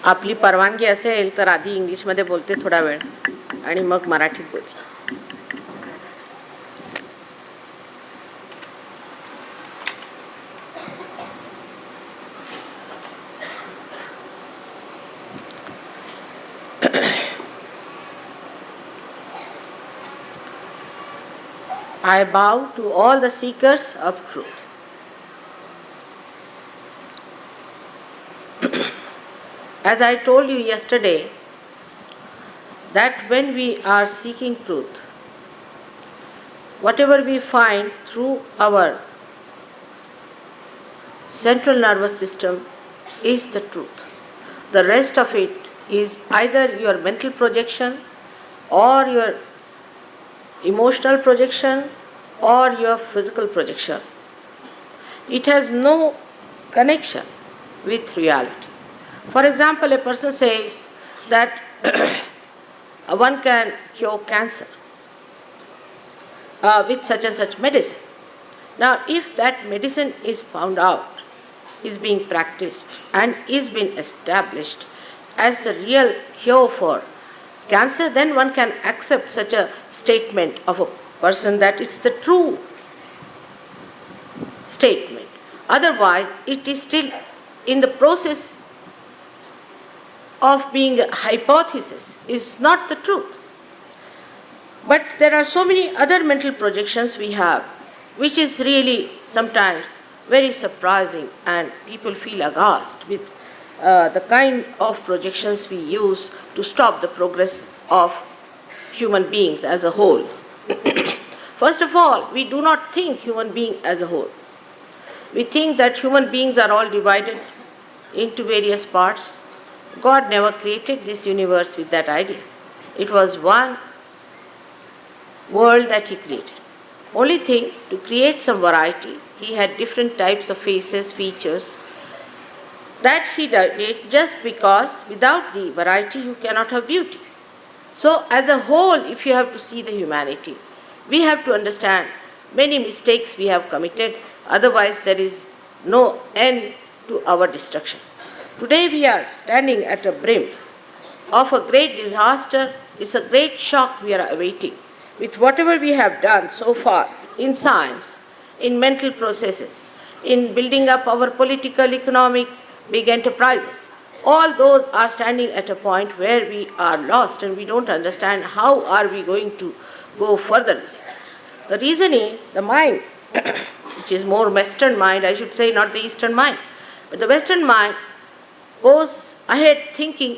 आपली परवानगी असेल तर आधी इंग्लिशमध्ये बोलते थोडा वेळ आणि मग मराठीत बोलते. I bow to all the seekers of truth. As I told you yesterday, that when we are seeking truth, whatever we find through our central nervous system is the truth. The rest of it is either your mental projection or your emotional projection or your physical projection. It has no connection with reality. For example, a person says that one can cure cancer with such and such medicine. Now, if that medicine is found out, is being practiced, and is being established as the real cure for cancer, then one can accept such a statement of a person that it's the true statement. Otherwise, it is still in the process of being a hypothesis, is not the truth. But there are so many other mental projections we have, which is really sometimes very surprising, and people feel aghast with the kind of projections we use to stop the progress of human beings as a whole. First of all, we do not think human being as a whole. We think that human beings are all divided into various parts. God never created this universe with that idea. It was one world that He created. Only thing, to create some variety, He had different types of faces, features. That He did just because without the variety you cannot have beauty. So as a whole, if you have to see the humanity, we have to understand many mistakes we have committed, otherwise there is no end to our destruction. Today we are standing at a brim of a great disaster. It's a great shock we are awaiting. With whatever we have done so far in science, in mental processes, in building up our political, economic, big enterprises, all those are standing at a point where we are lost and we don't understand how are we going to go further. The reason is the mind, which is more Western mind, I should say, not the Eastern mind. But the Western mind goes ahead thinking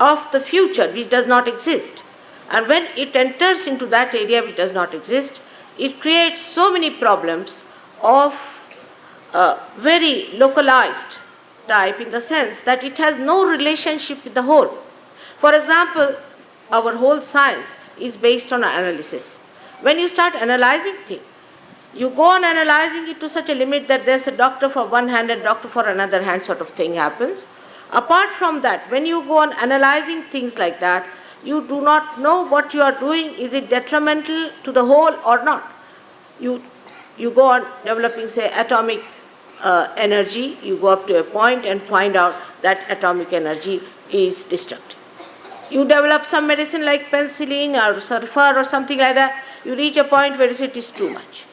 of the future which does not exist. And when it enters into that area which does not exist, it creates so many problems of very localized type, in the sense that it has no relationship with the whole. For example, our whole science is based on analysis. When you start analyzing things, you go on analyzing it to such a limit that there's a doctor for one hand and doctor for another hand sort of thing happens. Apart from that, when you go on analyzing things like that, you do not know what you are doing. Is it detrimental to the whole or not? You go on developing, say, atomic energy. You go up to a point and find out that atomic energy is destructive. You develop some medicine like penicillin or sulfur or something like that. You reach a point where it is too much.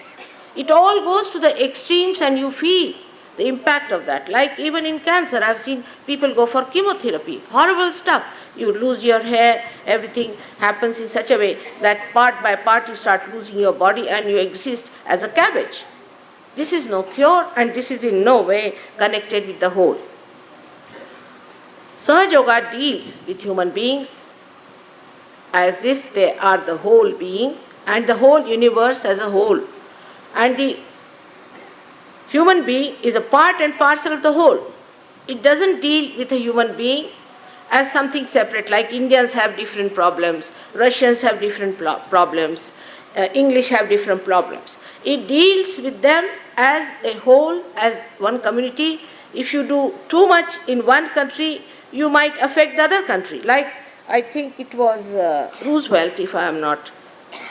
It all goes to the extremes and you feel the impact of that. Like even in cancer, I've seen people go for chemotherapy. Horrible stuff. You lose your hair, everything happens in such a way that part by part you start losing your body and you exist as a cabbage. This is no cure and this is in no way connected with the whole. Sahaja Yoga deals with human beings as if they are the whole being and the whole universe as a whole. And the human being is a part and parcel of the whole. It doesn't deal with a human being as something separate, like Indians have different problems, Russians have different problems, English have different problems. It deals with them as a whole, as one community. If you do too much in one country, you might affect the other country. Like, I think it was Roosevelt, if I am not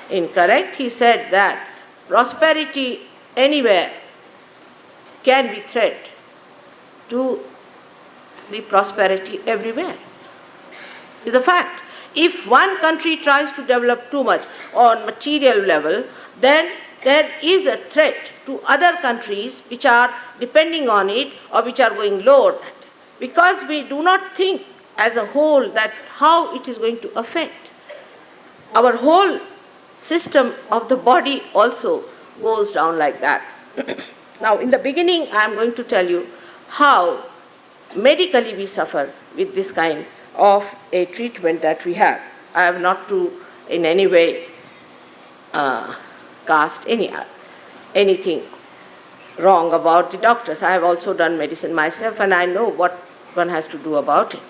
incorrect, he said that prosperity anywhere can be threat to the prosperity everywhere. It's a fact. If one country tries to develop too much on material level, then there is a threat to other countries which are depending on it or which are going lower than it. Because we do not think as a whole that how it is going to affect. Our whole system of the body also goes down like that. Now, in the beginning, I am going to tell you how medically we suffer with this kind of a treatment that we have. I have not to in any way cast anything wrong about the doctors. I have also done medicine myself and I know what one has to do about it.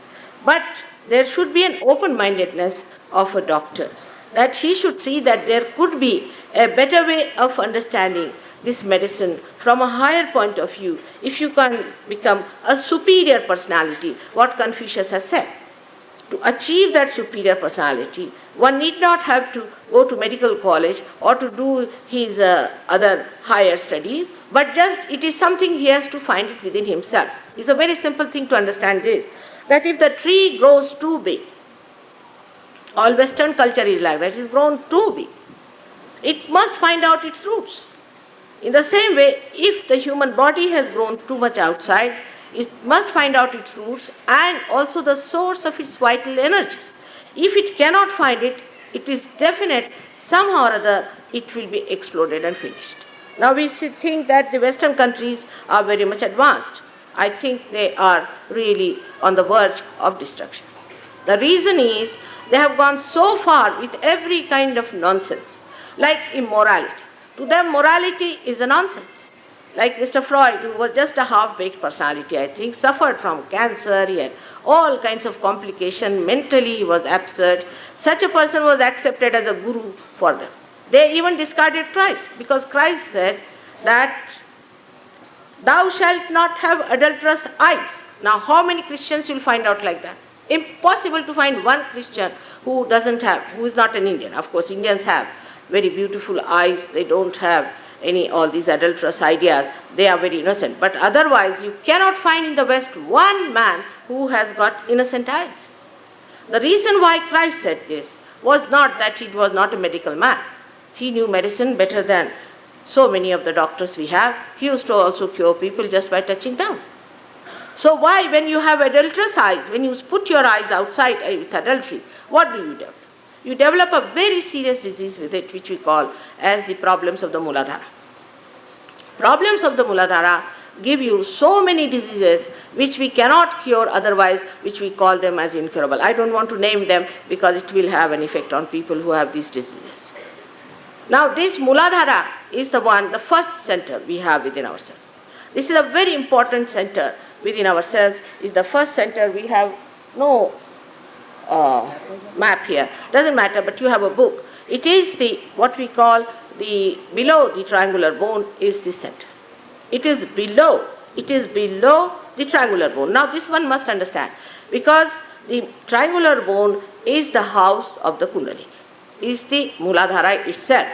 But there should be an open-mindedness of a doctor, that he should see that there could be a better way of understanding this medicine from a higher point of view if you can become a superior personality, what Confucius has said. To achieve that superior personality, one need not have to go to medical college or to do his other higher studies, but just it is something he has to find it within himself. It's a very simple thing to understand this, that if the tree grows too big, all Western culture is like that, it is grown too big, it must find out its roots. In the same way, if the human body has grown too much outside, it must find out its roots and also the source of its vital energies. If it cannot find it, it is definite somehow or other it will be exploded and finished. Now we think that the Western countries are very much advanced. I think they are really on the verge of destruction. The reason is they have gone so far with every kind of nonsense, like immorality. To them, morality is a nonsense. Like Mr. Freud, who was just a half-baked personality, I think, suffered from cancer, he had all kinds of complications, mentally he was absurd. Such a person was accepted as a guru for them. They even discarded Christ, because Christ said that thou shalt not have adulterous eyes. Now, how many Christians will find out like that? Impossible to find one Christian who doesn't have, who is not an Indian. Of course, Indians have very beautiful eyes, they don't have all these adulterous ideas, they are very innocent. But otherwise, you cannot find in the West one man who has got innocent eyes. The reason why Christ said this was not that he was not a medical man. He knew medicine better than so many of the doctors we have. He used to also cure people just by touching them. So why, when you have adulterous eyes, when you put your eyes outside with adultery, what do you do? You develop a very serious disease with it, which we call as the problems of the Muladhara. Problems of the Muladhara give you so many diseases which we cannot cure otherwise, which we call them as incurable. I don't want to name them because it will have an effect on people who have these diseases. Now this Muladhara is the one, the first center we have within ourselves. This is a very important center within ourselves. It's the first center. We have no map here. Doesn't matter, but you have a book. It is the, what we call the, below the triangular bone is the center. It is below the triangular bone. Now this one must understand, because the triangular bone is the house of the Kundalini, is the Muladhara itself.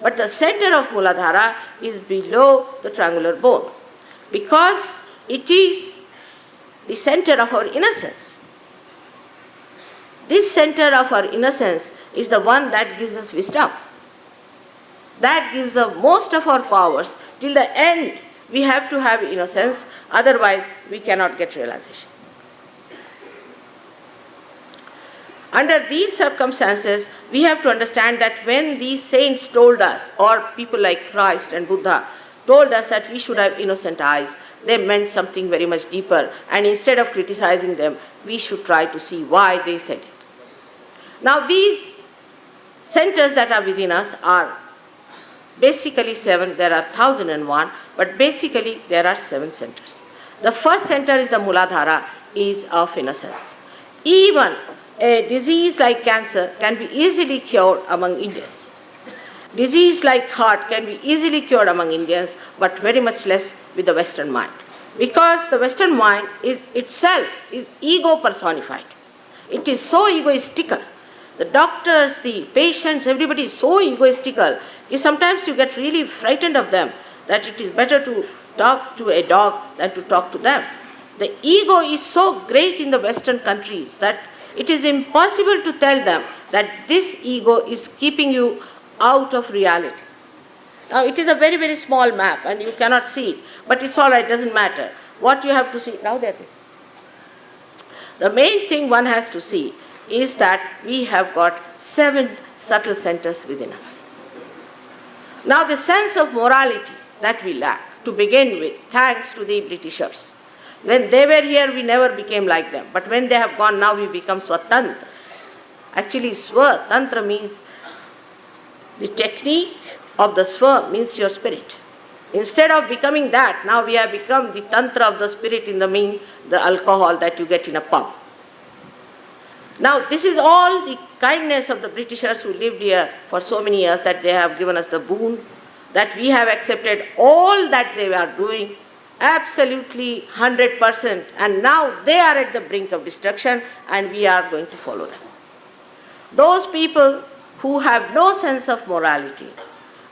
But the center of Muladhara is below the triangular bone, because it is the center of our innocence. This center of our innocence is the one that gives us wisdom. That gives us most of our powers. Till the end, we have to have innocence, otherwise we cannot get realization. Under these circumstances, we have to understand that when these saints told us, or people like Christ and Buddha told us that we should have innocent eyes, they meant something very much deeper. And instead of criticizing them, we should try to see why they said it. Now these centers that are within us are basically 7. There are 1001, but basically there are 7 centers. The first center is the Muladhara, is of innocence. Even a disease like cancer can be easily cured among Indians. Disease like heart can be easily cured among Indians, but very much less with the Western mind. Because the Western mind is itself is ego personified. It is so egoistical. The doctors, the patients, everybody is so egoistical. Sometimes you get really frightened of them, that it is better to talk to a dog than to talk to them. The ego is so great in the Western countries that it is impossible to tell them that this ego is keeping you out of reality. Now, it is a very, very small map and you cannot see it, but it's all right, doesn't matter. What you have to see, now that the main thing one has to see is that we have got 7 subtle centers within us. Now, the sense of morality that we lack, to begin with, thanks to the Britishers. When they were here, we never became like them. But when they have gone, now we become swatantra. Actually, swatantra means the technique of the swa means your spirit. Instead of becoming that, now we have become the tantra of the spirit in the mean, the alcohol that you get in a pub. Now, this is all the kindness of the Britishers who lived here for so many years, that they have given us the boon, that we have accepted all that they are doing, absolutely 100%, and now they are at the brink of destruction and we are going to follow them. Those people who have no sense of morality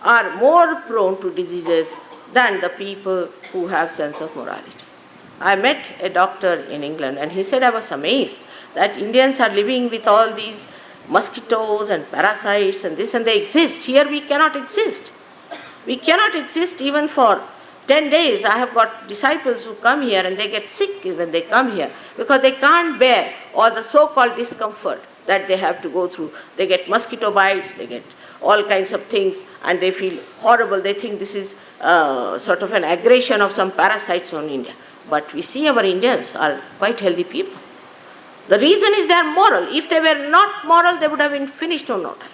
are more prone to diseases than the people who have sense of morality. I met a doctor in England and he said, I was amazed that Indians are living with all these mosquitoes and parasites and this, and they exist. Here we cannot exist. We cannot exist even for 10 days. I have got disciples who come here and they get sick when they come here because they can't bear all the so-called discomfort that they have to go through. They get mosquito bites, they get all kinds of things, and they feel horrible. They think this is sort of an aggression of some parasites on India. But we see our Indians are quite healthy people. The reason is they are moral. If they were not moral, they would have been finished on no time.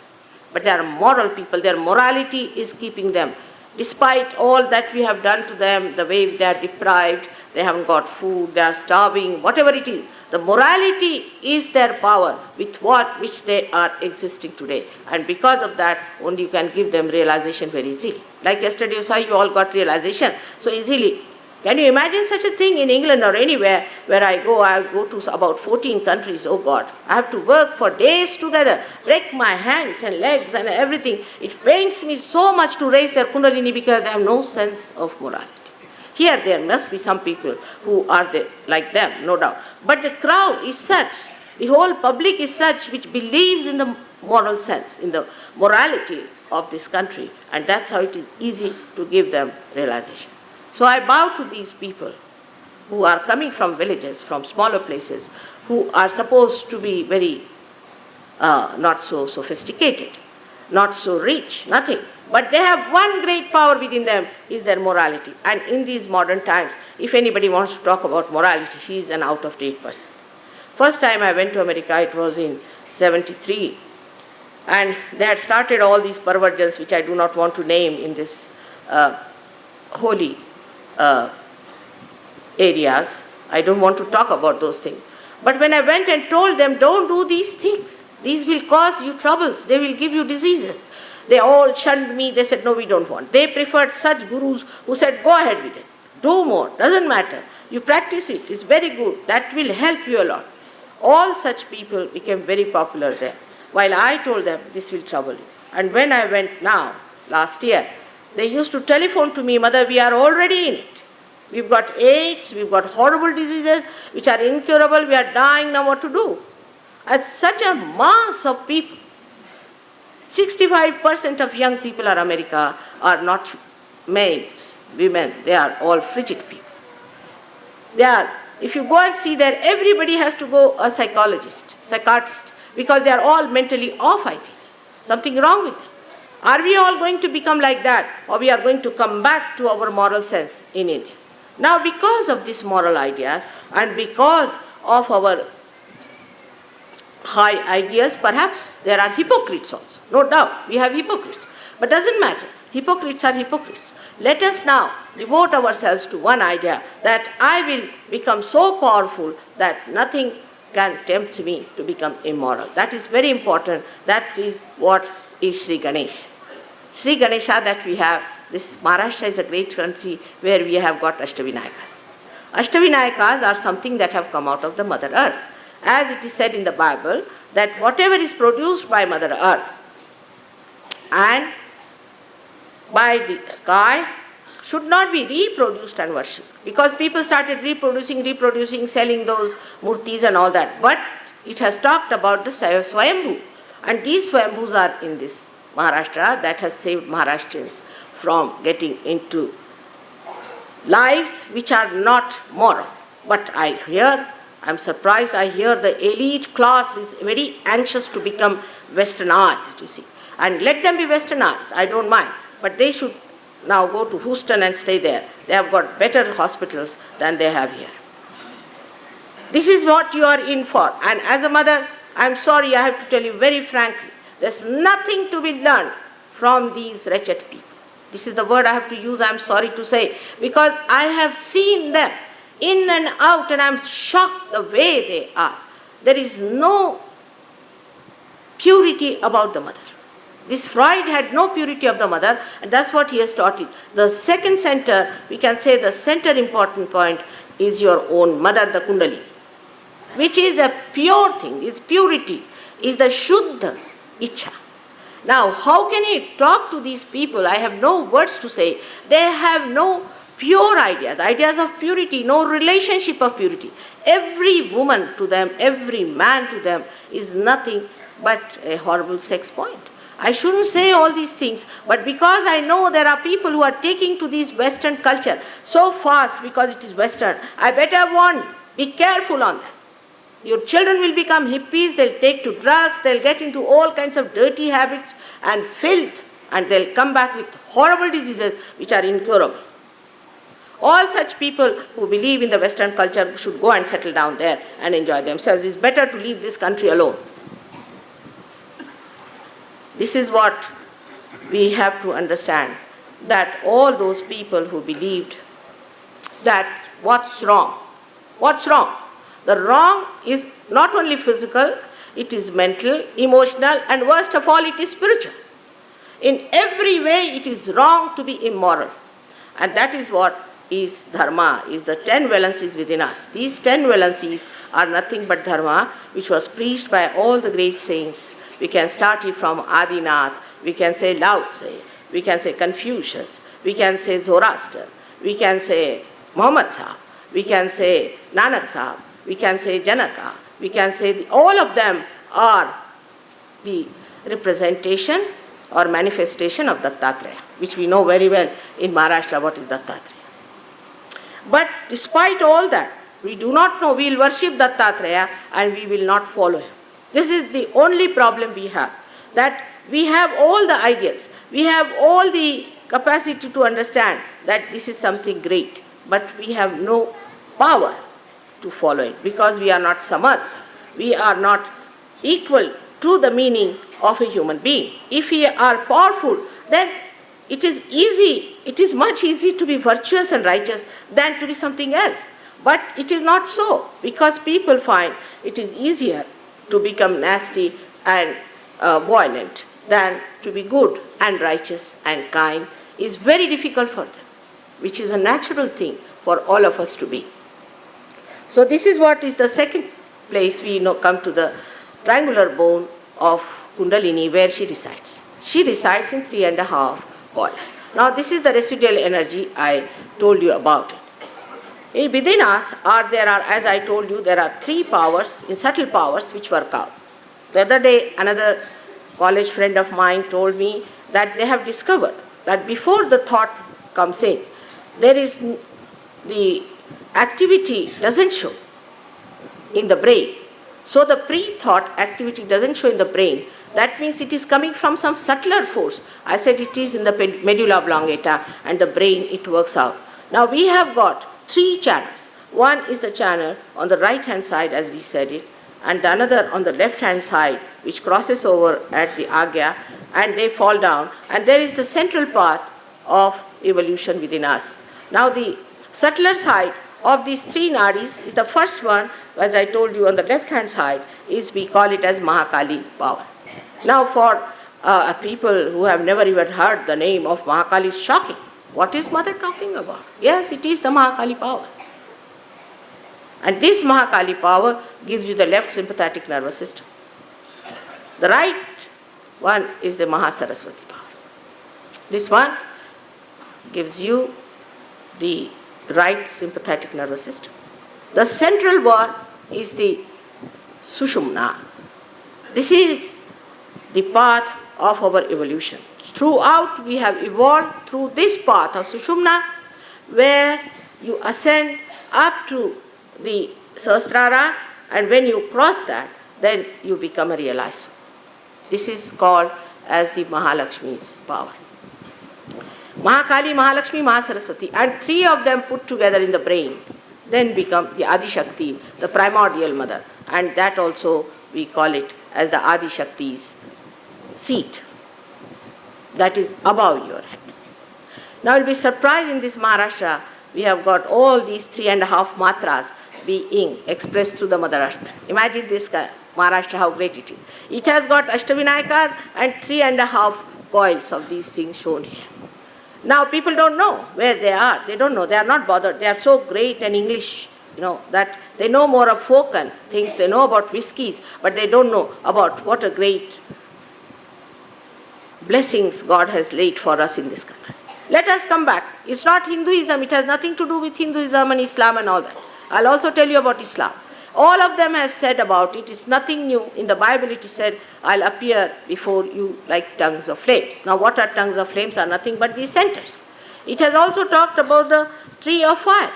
But they are moral people. Their morality is keeping them. Despite all that we have done to them, the way they are deprived, they haven't got food, they are starving, whatever it is, the morality is their power with which they are existing today. And because of that, only you can give them realization very easily. Like yesterday you saw, you all got realization so easily. Can you imagine such a thing in England or anywhere where I go to about 14 countries, oh God. I have to work for days together, break my hands and legs and everything. It pains me so much to raise their kundalini because they have no sense of morality. Here there must be some people who are like them, no doubt. But the crowd is such, the whole public is such which believes in the moral sense, in the morality of this country. And that's how it is easy to give them realization. So I bow to these people who are coming from villages, from smaller places, who are supposed to be very not so sophisticated, not so rich, nothing. But they have one great power within them, is their morality. And in these modern times, if anybody wants to talk about morality, he is an out-of-date person. First time I went to America, it was in 73. And they had started all these perversions, which I do not want to name in this holy areas. I don't want to talk about those things. But when I went and told them, don't do these things. These will cause you troubles. They will give you diseases. They all shunned me. They said, no, we don't want. They preferred such gurus who said, go ahead with it. Do more. Doesn't matter. You practice it. It's very good. That will help you a lot. All such people became very popular there. While I told them, this will trouble you. And when I went now, last year, they used to telephone to me, Mother, we are already in it. We've got AIDS, we've got horrible diseases which are incurable, we are dying, now what to do? And such a mass of people. 65% of young people in America are not males, women, they are all frigid people. They are, if you go and see there, everybody has to go a psychiatrist, because they are all mentally off, I think. Something wrong with them. Are we all going to become like that, or we are going to come back to our moral sense in India? Now, because of these moral ideas and because of our high ideals, perhaps there are hypocrites also. No doubt, we have hypocrites. But doesn't matter. Hypocrites are hypocrites. Let us now devote ourselves to one idea, that I will become so powerful that nothing can tempt me to become immoral. That is very important. That is what is Sri Ganesh. Sri Ganesha that we have, this Maharashtra is a great country where we have got Ashtavinayakas. Ashtavinayakas are something that have come out of the Mother Earth. As it is said in the Bible, that whatever is produced by Mother Earth and by the sky should not be reproduced and worshipped. Because people started reproducing, selling those murtis and all that. But it has talked about the Swayambhu. And these Swayambhus are in this Maharashtra. That has saved Maharashtrians from getting into lives which are not moral. But I'm surprised, I hear the elite class is very anxious to become westernized, you see. And let them be westernized, I don't mind. But they should now go to Houston and stay there. They have got better hospitals than they have here. This is what you are in for. And as a mother, I'm sorry, I have to tell you very frankly, there's nothing to be learned from these wretched people. This is the word I have to use, I'm sorry to say, because I have seen them in and out and I'm shocked the way they are. There is no purity about the mother. This Freud had no purity of the mother, and that's what he has taught it. The second center, we can say the center important point is your own mother, the Kundalini, which is a pure thing, is purity, is the Shuddha Ichha. Now, how can he talk to these people? I have no words to say. They have no pure ideas of purity, no relationship of purity. Every woman to them, every man to them is nothing but a horrible sex point. I shouldn't say all these things, but because I know there are people who are taking to this Western culture so fast because it is Western, I better warn you, be careful on that. Your children will become hippies, they'll take to drugs, they'll get into all kinds of dirty habits and filth, and they'll come back with horrible diseases which are incurable. All such people who believe in the Western culture should go and settle down there and enjoy themselves. It's better to leave this country alone. This is what we have to understand, that all those people who believed that what's wrong? What's wrong? The wrong is not only physical, it is mental, emotional, and worst of all, it is spiritual. In every way, it is wrong to be immoral. And that is what is dharma, is the 10 valencies within us. These 10 valencies are nothing but dharma, which was preached by all the great saints. We can start it from Adinath, we can say Lao Tse, we can say Confucius, we can say Zoroaster, we can say Muhammad Sahib, we can say Nanak Sahib, we can say Janaka, we can say all of them are the representation or manifestation of Dattatreya, which we know very well in Maharashtra what is Dattatreya. But despite all that, we do not know, we will worship Dattatreya and we will not follow him. This is the only problem we have, that we have all the ideals, we have all the capacity to understand that this is something great, but we have no power to follow it because we are not samarth, we are not equal to the meaning of a human being. If we are powerful, then it is easy, it is much easier to be virtuous and righteous than to be something else. But it is not so, because people find it is easier to become nasty and violent than to be good and righteous and kind is very difficult for them, which is a natural thing for all of us to be. So this is what is the second place we come to the triangular bone of Kundalini where she resides. She resides in 3.5 coils. Now this is the residual energy I told you about. Within us as I told you, there are 3 powers, subtle powers which work out. The other day, another college friend of mine told me that they have discovered that before the thought comes in, there is the activity doesn't show in the brain. So the pre-thought activity doesn't show in the brain. That means it is coming from some subtler force. I said it is in the medulla oblongata and the brain it works out. Now we have got 3 channels. One is the channel on the right hand side as we said it, and the another on the left hand side which crosses over at the Agya and they fall down, and there is the central path of evolution within us. Now the subtler side of these 3 nadis is the first one, as I told you on the left hand side, is we call it as Mahakali power. Now for people who have never even heard the name of Mahakali is shocking. What is mother talking about? Yes, it is the Mahakali power. And this Mahakali power gives you the left sympathetic nervous system. The right one is the Mahasaraswati power. This one gives you the right sympathetic nervous system. The central one is the Sushumna. This is the path of our evolution. Throughout, we have evolved through this path of Sushumna, where you ascend up to the Sahasrara, and when you cross that, then you become a realized soul. This is called as the Mahalakshmi's power. Mahakali, Mahalakshmi, Mahasaraswati, and three of them put together in the brain, then become the Adi Shakti, the primordial mother, and that also we call it as the Adi Shakti's seat, that is above your head. Now you'll be surprised, in this Maharashtra, we have got all these 3.5 matras being expressed through the Mother Earth. Imagine this Maharashtra, how great it is. It has got Ashtavinayakas and 3.5 coils of these things shown here. Now people don't know where they are. They don't know. They are not bothered. They are so great in English, that they know more of folk and things. They know about whiskies, but they don't know about what a great blessings God has laid for us in this country. Let us come back. It's not Hinduism. It has nothing to do with Hinduism and Islam and all that. I'll also tell you about Islam. All of them have said about it. It's nothing new. In the Bible it is said, I'll appear before you like tongues of flames. Now what are tongues of flames? Are nothing but these centers. It has also talked about the tree of fire,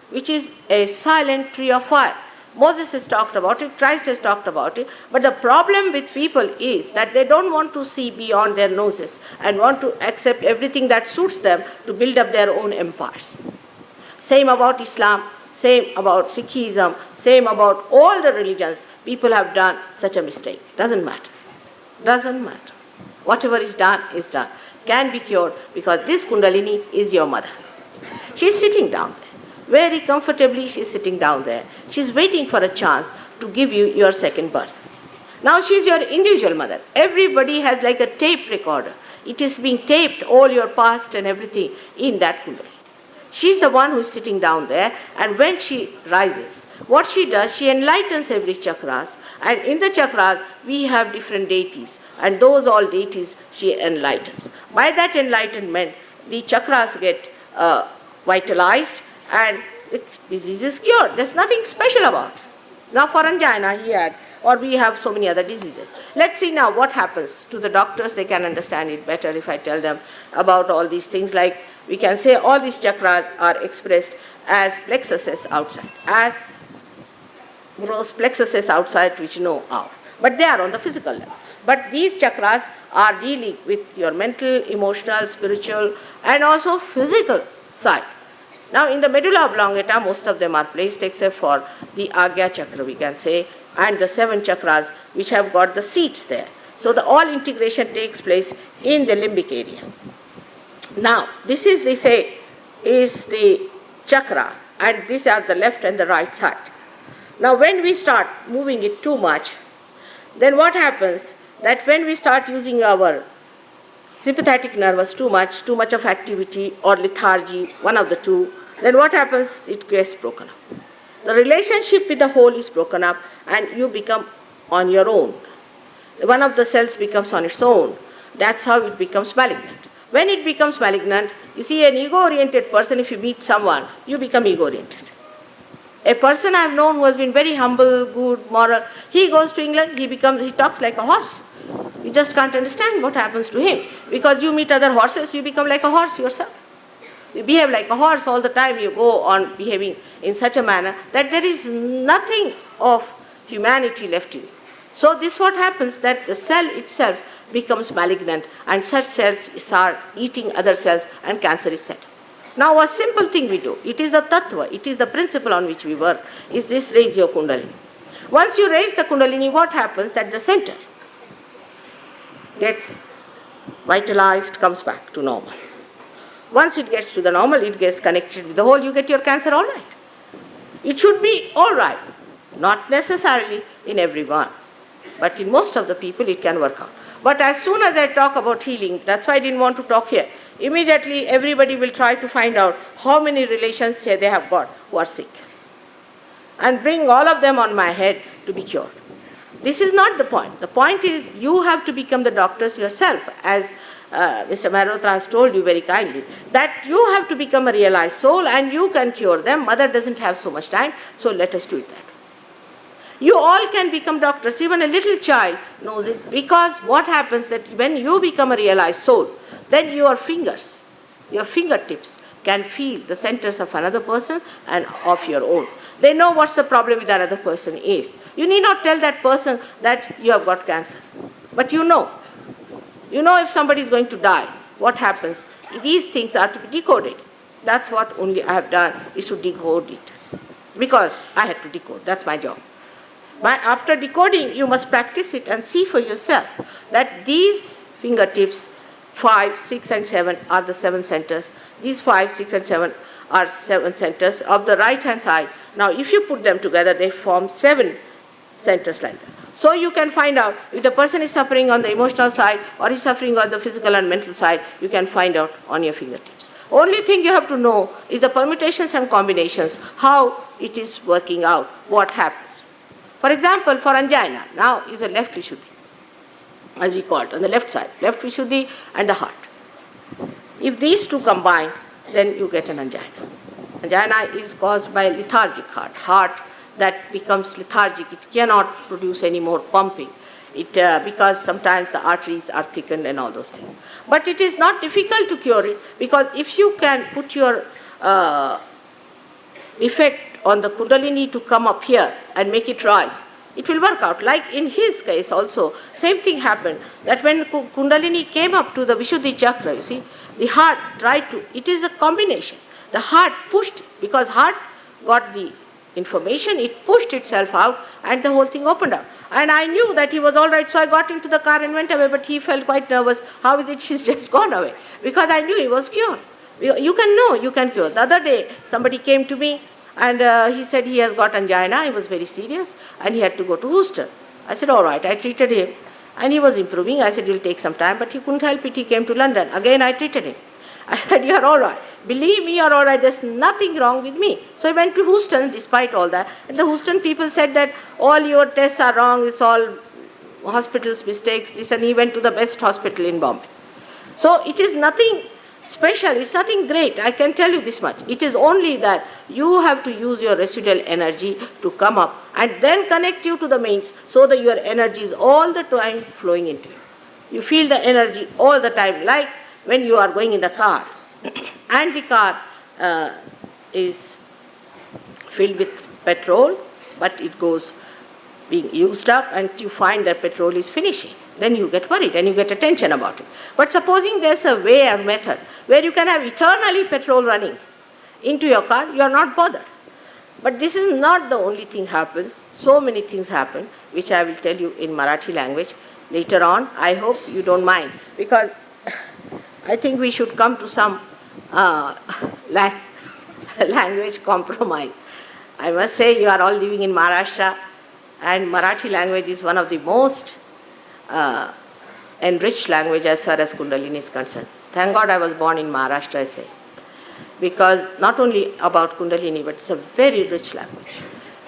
which is a silent tree of fire. Moses has talked about it, Christ has talked about it, but the problem with people is that they don't want to see beyond their noses and want to accept everything that suits them to build up their own empires. Same about Islam, same about Sikhism, same about all the religions. People have done such a mistake. Doesn't matter. Doesn't matter. Whatever is done, can be cured, because this Kundalini is your mother. She's sitting down there. Very comfortably she's sitting down there. She's waiting for a chance to give you your second birth. Now she's your individual mother. Everybody has like a tape recorder. It is being taped, all your past and everything in that Kundalini. She's the one who's sitting down there, and when she rises, what she does, she enlightens every chakras, and in the chakras we have different deities, and those all deities she enlightens. By that enlightenment, the chakras get vitalized, and the disease is cured. There's nothing special about it. Now for angina he had, or we have so many other diseases. Let's see now what happens to the doctors. They can understand it better if I tell them about all these things. Like we can say all these chakras are expressed as plexuses outside, as gross plexuses outside which you know of. But they are on the physical level. But these chakras are dealing with your mental, emotional, spiritual, and also physical side. Now in the medulla oblongata, most of them are placed except for the Agya chakra, we can say, and the 7 chakras which have got the seats there. So the all integration takes place in the limbic area. Now this is, they say, is the chakra, and these are the left and the right side. Now when we start moving it too much, then what happens, that when we start using our sympathetic nervous too much of activity or lethargy, one of the two, then what happens, it gets broken up. The relationship with the whole is broken up, and you become on your own. One of the cells becomes on its own. That's how it becomes malignant. When it becomes malignant, you see, an ego-oriented person, if you meet someone, you become ego-oriented. A person I have known who has been very humble, good, moral, he goes to England, he talks like a horse. You just can't understand what happens to him. Because you meet other horses, you become like a horse yourself. You behave like a horse all the time. You go on behaving in such a manner that there is nothing of humanity left in you. So this is what happens, that the cell itself becomes malignant, and such cells start eating other cells, and cancer is set. Now a simple thing we do, it is a tattva, it is the principle on which we work, is this: raise your Kundalini. Once you raise the Kundalini, what happens, that the center gets vitalized, comes back to normal. Once it gets to the normal, it gets connected with the whole, you get your cancer all right. It should be all right, not necessarily in everyone, but in most of the people it can work out. But as soon as I talk about healing, that's why I didn't want to talk here, immediately everybody will try to find out how many relations they have got who are sick, and bring all of them on my head to be cured. This is not the point. The point is you have to become the doctors yourself. As Mr. Mehrotra has told you very kindly, that you have to become a realized soul and you can cure them. Mother doesn't have so much time, so let us do it that way. You all can become doctors, even a little child knows it, because what happens that when you become a realized soul, then your fingers, your fingertips can feel the centers of another person and of your own. They know what's the problem with another person is. You need not tell that person that you have got cancer, but you know. You know if somebody is going to die, what happens. These things are to be decoded. That's what only I have done, is to decode it. Because I had to decode, that's my job. After decoding, you must practice it and see for yourself that these fingertips, 5, 6 and 7 are the 7 centers. These 5, 6 and 7 are 7 centers of the right hand side. Now if you put them together, they form 7 centers like that. So you can find out if the person is suffering on the emotional side or is suffering on the physical and mental side, you can find out on your fingertips. Only thing you have to know is the permutations and combinations, how it is working out, what happens. For example, for angina, now is a left Vishuddhi, as we call it, on the left side, left Vishuddhi and the heart. If these two combine, then you get an angina. Angina is caused by lethargic heart that becomes lethargic. It cannot produce any more pumping. Because sometimes the arteries are thickened and all those things. But it is not difficult to cure it, because if you can put your effect on the Kundalini to come up here and make it rise, it will work out. Like in his case also, same thing happened, that when Kundalini came up to the Vishuddhi chakra, you see, the heart tried to, it is a combination. The heart pushed, because heart got the information, it pushed itself out and the whole thing opened up. And I knew that he was all right, so I got into the car and went away, but he felt quite nervous. How is it she's just gone away? Because I knew he was cured. You can know, you can cure. The other day, somebody came to me and he said he has got angina, he was very serious and he had to go to Houston. I said, all right, I treated him and he was improving. I said, it will take some time, but he couldn't help it, he came to London. Again, I treated him. I said, you're all right. Believe me, you're all right. There's nothing wrong with me. So I went to Houston despite all that. And the Houston people said that all your tests are wrong. It's all hospital's mistakes. This, and he went to the best hospital in Bombay. So it is nothing special. It's nothing great. I can tell you this much. It is only that you have to use your residual energy to come up and then connect you to the mains, so that your energy is all the time flowing into you. You feel the energy all the time, like when you are going in the car and the car is filled with petrol, but it goes being used up and you find that petrol is finishing. Then you get worried and you get attention about it. But supposing there's a way or method where you can have eternally petrol running into your car, you are not bothered. But this is not the only thing happens. So many things happen, which I will tell you in Marathi language later on. I hope you don't mind, because I think we should come to some language compromise. I must say, you are all living in Maharashtra, and Marathi language is one of the most enriched language as far as Kundalini is concerned. Thank God I was born in Maharashtra, I say, because not only about Kundalini, but it's a very rich language.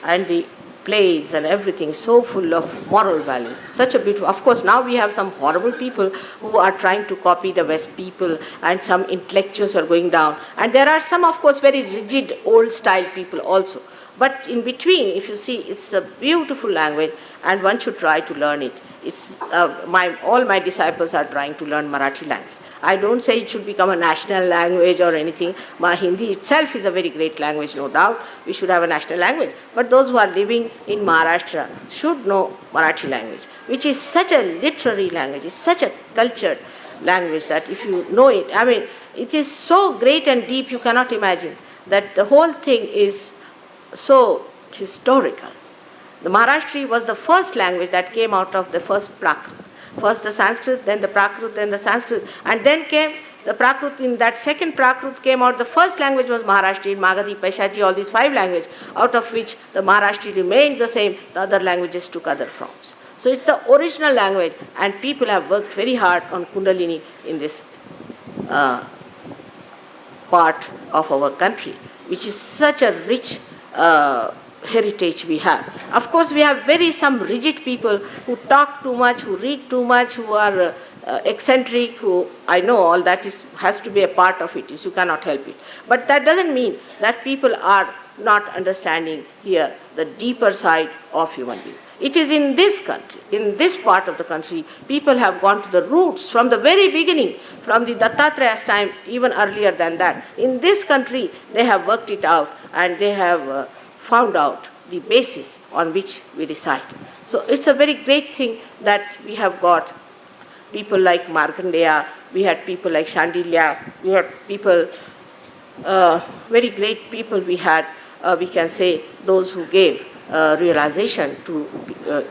And the plays and everything so full of moral values. Such a beautiful, of course now we have some horrible people who are trying to copy the West people, and some intellectuals are going down. And there are some, of course, very rigid old style people also. But in between, if you see, it's a beautiful language and one should try to learn it. It's, all my disciples are trying to learn Marathi language. I don't say it should become a national language or anything. Hindi itself is a very great language, no doubt. We should have a national language. But those who are living in Maharashtra should know Marathi language, which is such a literary language, it's such a cultured language that if you know it, I mean, it is so great and deep you cannot imagine, that the whole thing is so historical. The Maharashtri was the first language that came out of the first Prakrit. First the Sanskrit, then the Prakrit, then the Sanskrit, and then came the Prakrit. In that second Prakrit came out, the first language was Maharashtri, Magadhi, Paishachi, all these 5 languages, out of which the Maharashtri remained the same, the other languages took other forms. So it's the original language, and people have worked very hard on Kundalini in this part of our country, which is such a rich heritage we have. Of course, we have some rigid people who talk too much, who read too much, who are eccentric, who I know all that has to be a part of it, you cannot help it. But that doesn't mean that people are not understanding here the deeper side of human beings. It is in this country, in this part of the country, people have gone to the roots from the very beginning, from the Dattatreya's time, even earlier than that. In this country, they have worked it out and they have found out the basis on which we reside. So it's a very great thing that we have got people like Markandeya, we had people like Shandilya, we had people, very great people we had, we can say those who gave realization to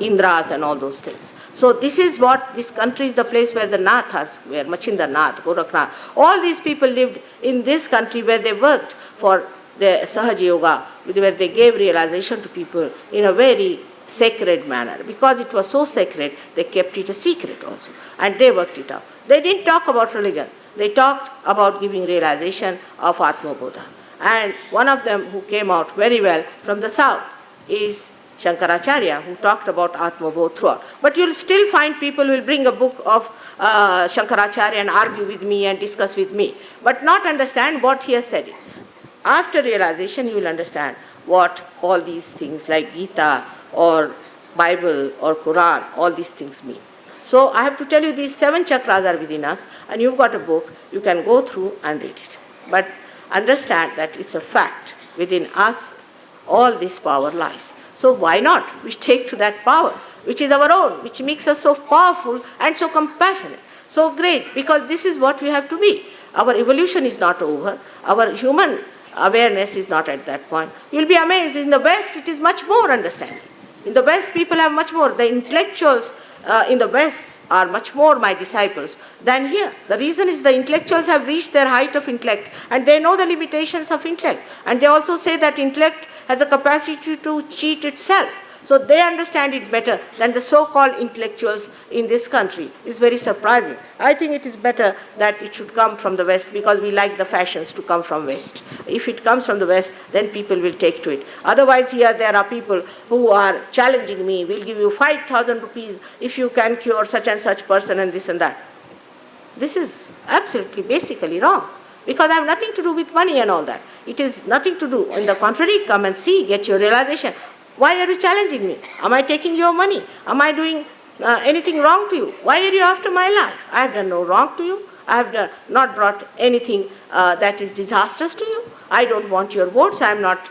Indras and all those things. So this is what, this country is the place where the Nathas, where Machinder Nath, Gorakhnath, all these people lived in this country where they worked for the Sahaja Yoga, where they gave realization to people in a very sacred manner. Because it was so sacred, they kept it a secret also. And they worked it out. They didn't talk about religion. They talked about giving realization of Atmabodha. And one of them who came out very well from the south is Shankaracharya, who talked about Atmabodha throughout. But you'll still find people will bring a book of Shankaracharya and argue with me and discuss with me, but not understand what he has said. After realization, you will understand what all these things like Gita or Bible or Quran, all these things mean. So I have to tell you, these 7 chakras are within us, and you've got a book, you can go through and read it. But understand that it's a fact. Within us, all this power lies. So why not? We take to that power, which is our own, which makes us so powerful and so compassionate, so great, because this is what we have to be. Our evolution is not over. Our human awareness is not at that point. You'll be amazed. In the West, it is much more understanding. In the West, people have much more. The intellectuals in the West are much more my disciples than here. The reason is the intellectuals have reached their height of intellect and they know the limitations of intellect. And they also say that intellect has a capacity to cheat itself. So they understand it better than the so-called intellectuals in this country. It's very surprising. I think it is better that it should come from the West because we like the fashions to come from West. If it comes from the West, then people will take to it. Otherwise, here there are people who are challenging me, we'll give you 5,000 rupees if you can cure such and such person and this and that. This is absolutely, basically wrong. Because I have nothing to do with money and all that. It is nothing to do. On the contrary, come and see, get your realization. Why are you challenging me? Am I taking your money? Am I doing anything wrong to you? Why are you after my life? I have done no wrong to you. I have not brought anything that is disastrous to you. I don't want your votes. I am not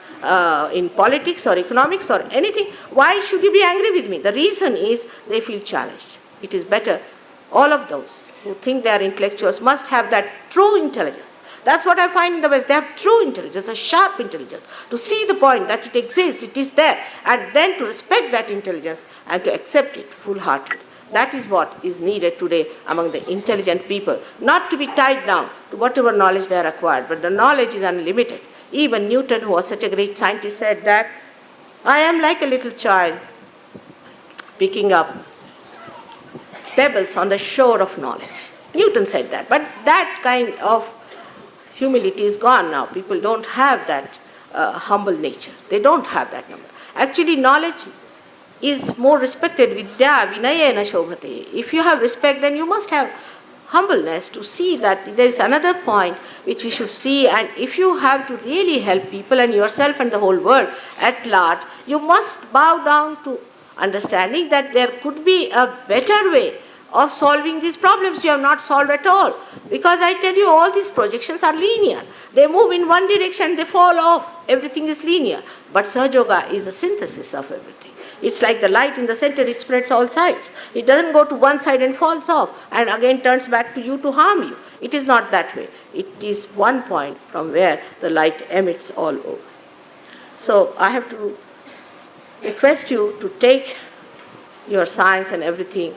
in politics or economics or anything. Why should you be angry with me? The reason is they feel challenged. It is better. All of those who think they are intellectuals must have that true intelligence. That's what I find in the West. They have true intelligence, a sharp intelligence, to see the point that it exists, it is there, and then to respect that intelligence and to accept it full-hearted. That is what is needed today among the intelligent people, not to be tied down to whatever knowledge they are acquired, but the knowledge is unlimited. Even Newton, who was such a great scientist, said that, I am like a little child picking up pebbles on the shore of knowledge. Newton said that, but that kind of humility is gone now. People don't have that humble nature. They don't have that number. Actually, knowledge is more respected. Vidya vinayena shobhate. If you have respect, then you must have humbleness to see that there is another point which we should see. And if you have to really help people and yourself and the whole world at large, you must bow down to understanding that there could be a better way of solving these problems you have not solved at all. Because I tell you, all these projections are linear. They move in one direction, they fall off. Everything is linear. But Sahaja Yoga is a synthesis of everything. It's like the light in the center, it spreads all sides. It doesn't go to one side and falls off and again turns back to you to harm you. It is not that way. It is one point from where the light emits all over. So I have to request you to take your science and everything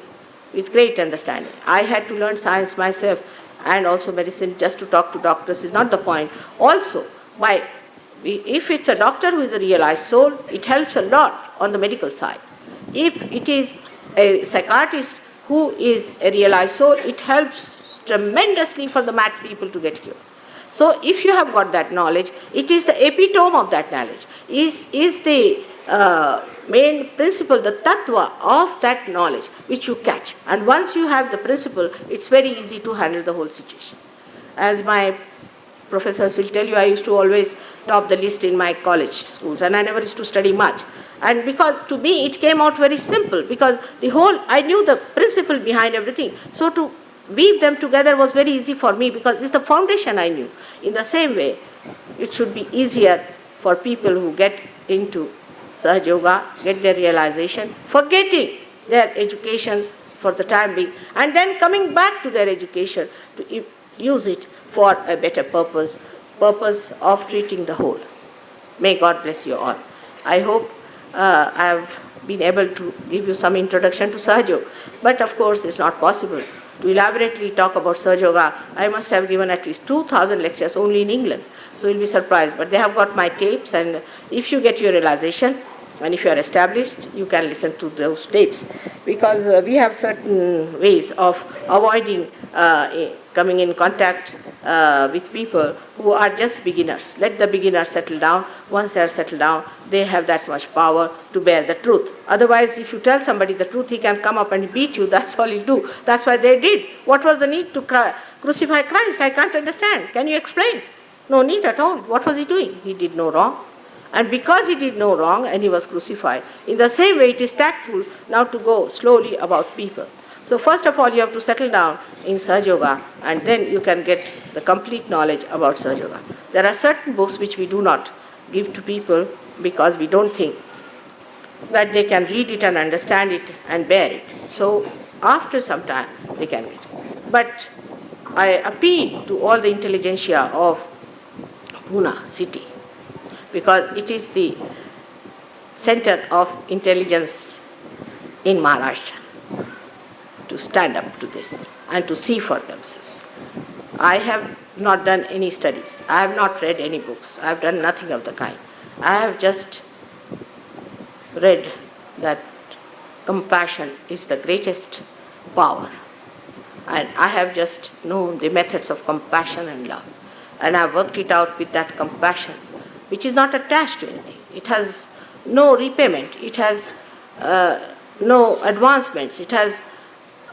with great understanding. I had to learn science myself and also medicine just to talk to doctors is not the point. Also, if it's a doctor who is a realized soul, it helps a lot on the medical side. If it is a psychiatrist who is a realized soul, it helps tremendously for the mad people to get cured. So if you have got that knowledge, it is the epitome of that knowledge, is the main principle, the tattva of that knowledge which you catch. And once you have the principle, it's very easy to handle the whole situation. As my professors will tell you, I used to always top the list in my college schools, and I never used to study much. And because to me it came out very simple, because I knew the principle behind everything. So to weave them together was very easy for me, because it's the foundation I knew. In the same way, it should be easier for people who get into Sahaja Yoga, get their realization, forgetting their education for the time being, and then coming back to their education to use it for a better purpose of treating the whole. May God bless you all. I hope I have been able to give you some introduction to Sahaja Yoga, but of course it's not possible to elaborately talk about Sahaja Yoga. I must have given at least 2,000 lectures only in England, so you'll be surprised. But they have got my tapes, and if you get your realization and if you are established, you can listen to those tapes, because we have certain ways of avoiding coming in contact with people who are just beginners. Let the beginners settle down. Once they are settled down, they have that much power to bear the truth. Otherwise, if you tell somebody the truth, he can come up and beat you. That's all he'll do. That's why they did. What was the need to crucify Christ? I can't understand. Can you explain? No need at all. What was he doing? He did no wrong. And because he did no wrong and he was crucified, in the same way it is tactful now to go slowly about people. So first of all, you have to settle down in Sahaja Yoga, and then you can get the complete knowledge about Sahaja Yoga. There are certain books which we do not give to people because we don't think that they can read it and understand it and bear it. So after some time, they can read it. But I appeal to all the intelligentsia of Pune city, because it is the center of intelligence in Maharashtra, to stand up to this and to see for themselves. I have not done any studies. I have not read any books. I have done nothing of the kind. I have just read that compassion is the greatest power. And I have just known the methods of compassion and love. And I have worked it out with that compassion, which is not attached to anything. It has no repayment. It has no advancements. It has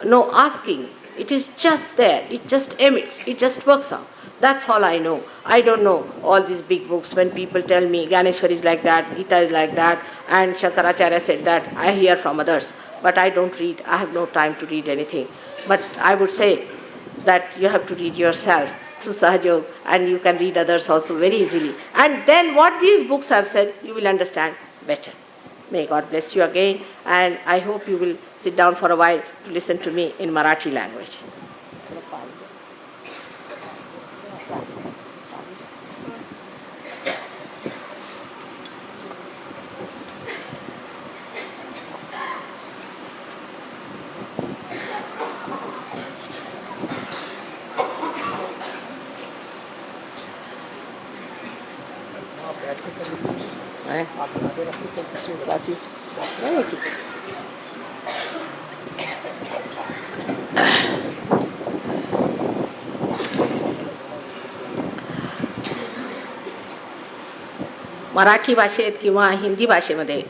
no asking. It is just there. It just emits. It just works out. That's all I know. I don't know all these big books. When people tell me Gyaneshwar is like that, Gita is like that, and Shankaracharya said that, I hear from others. But I don't read. I have no time to read anything. But I would say that you have to read yourself through Sahaja Yoga, and you can read others also very easily. And then what these books have said, you will understand better. May God bless you again, and I hope you will sit down for a while to listen to me in Marathi language. Marathi भाषेत किंवा हिंदी भाषेमध्ये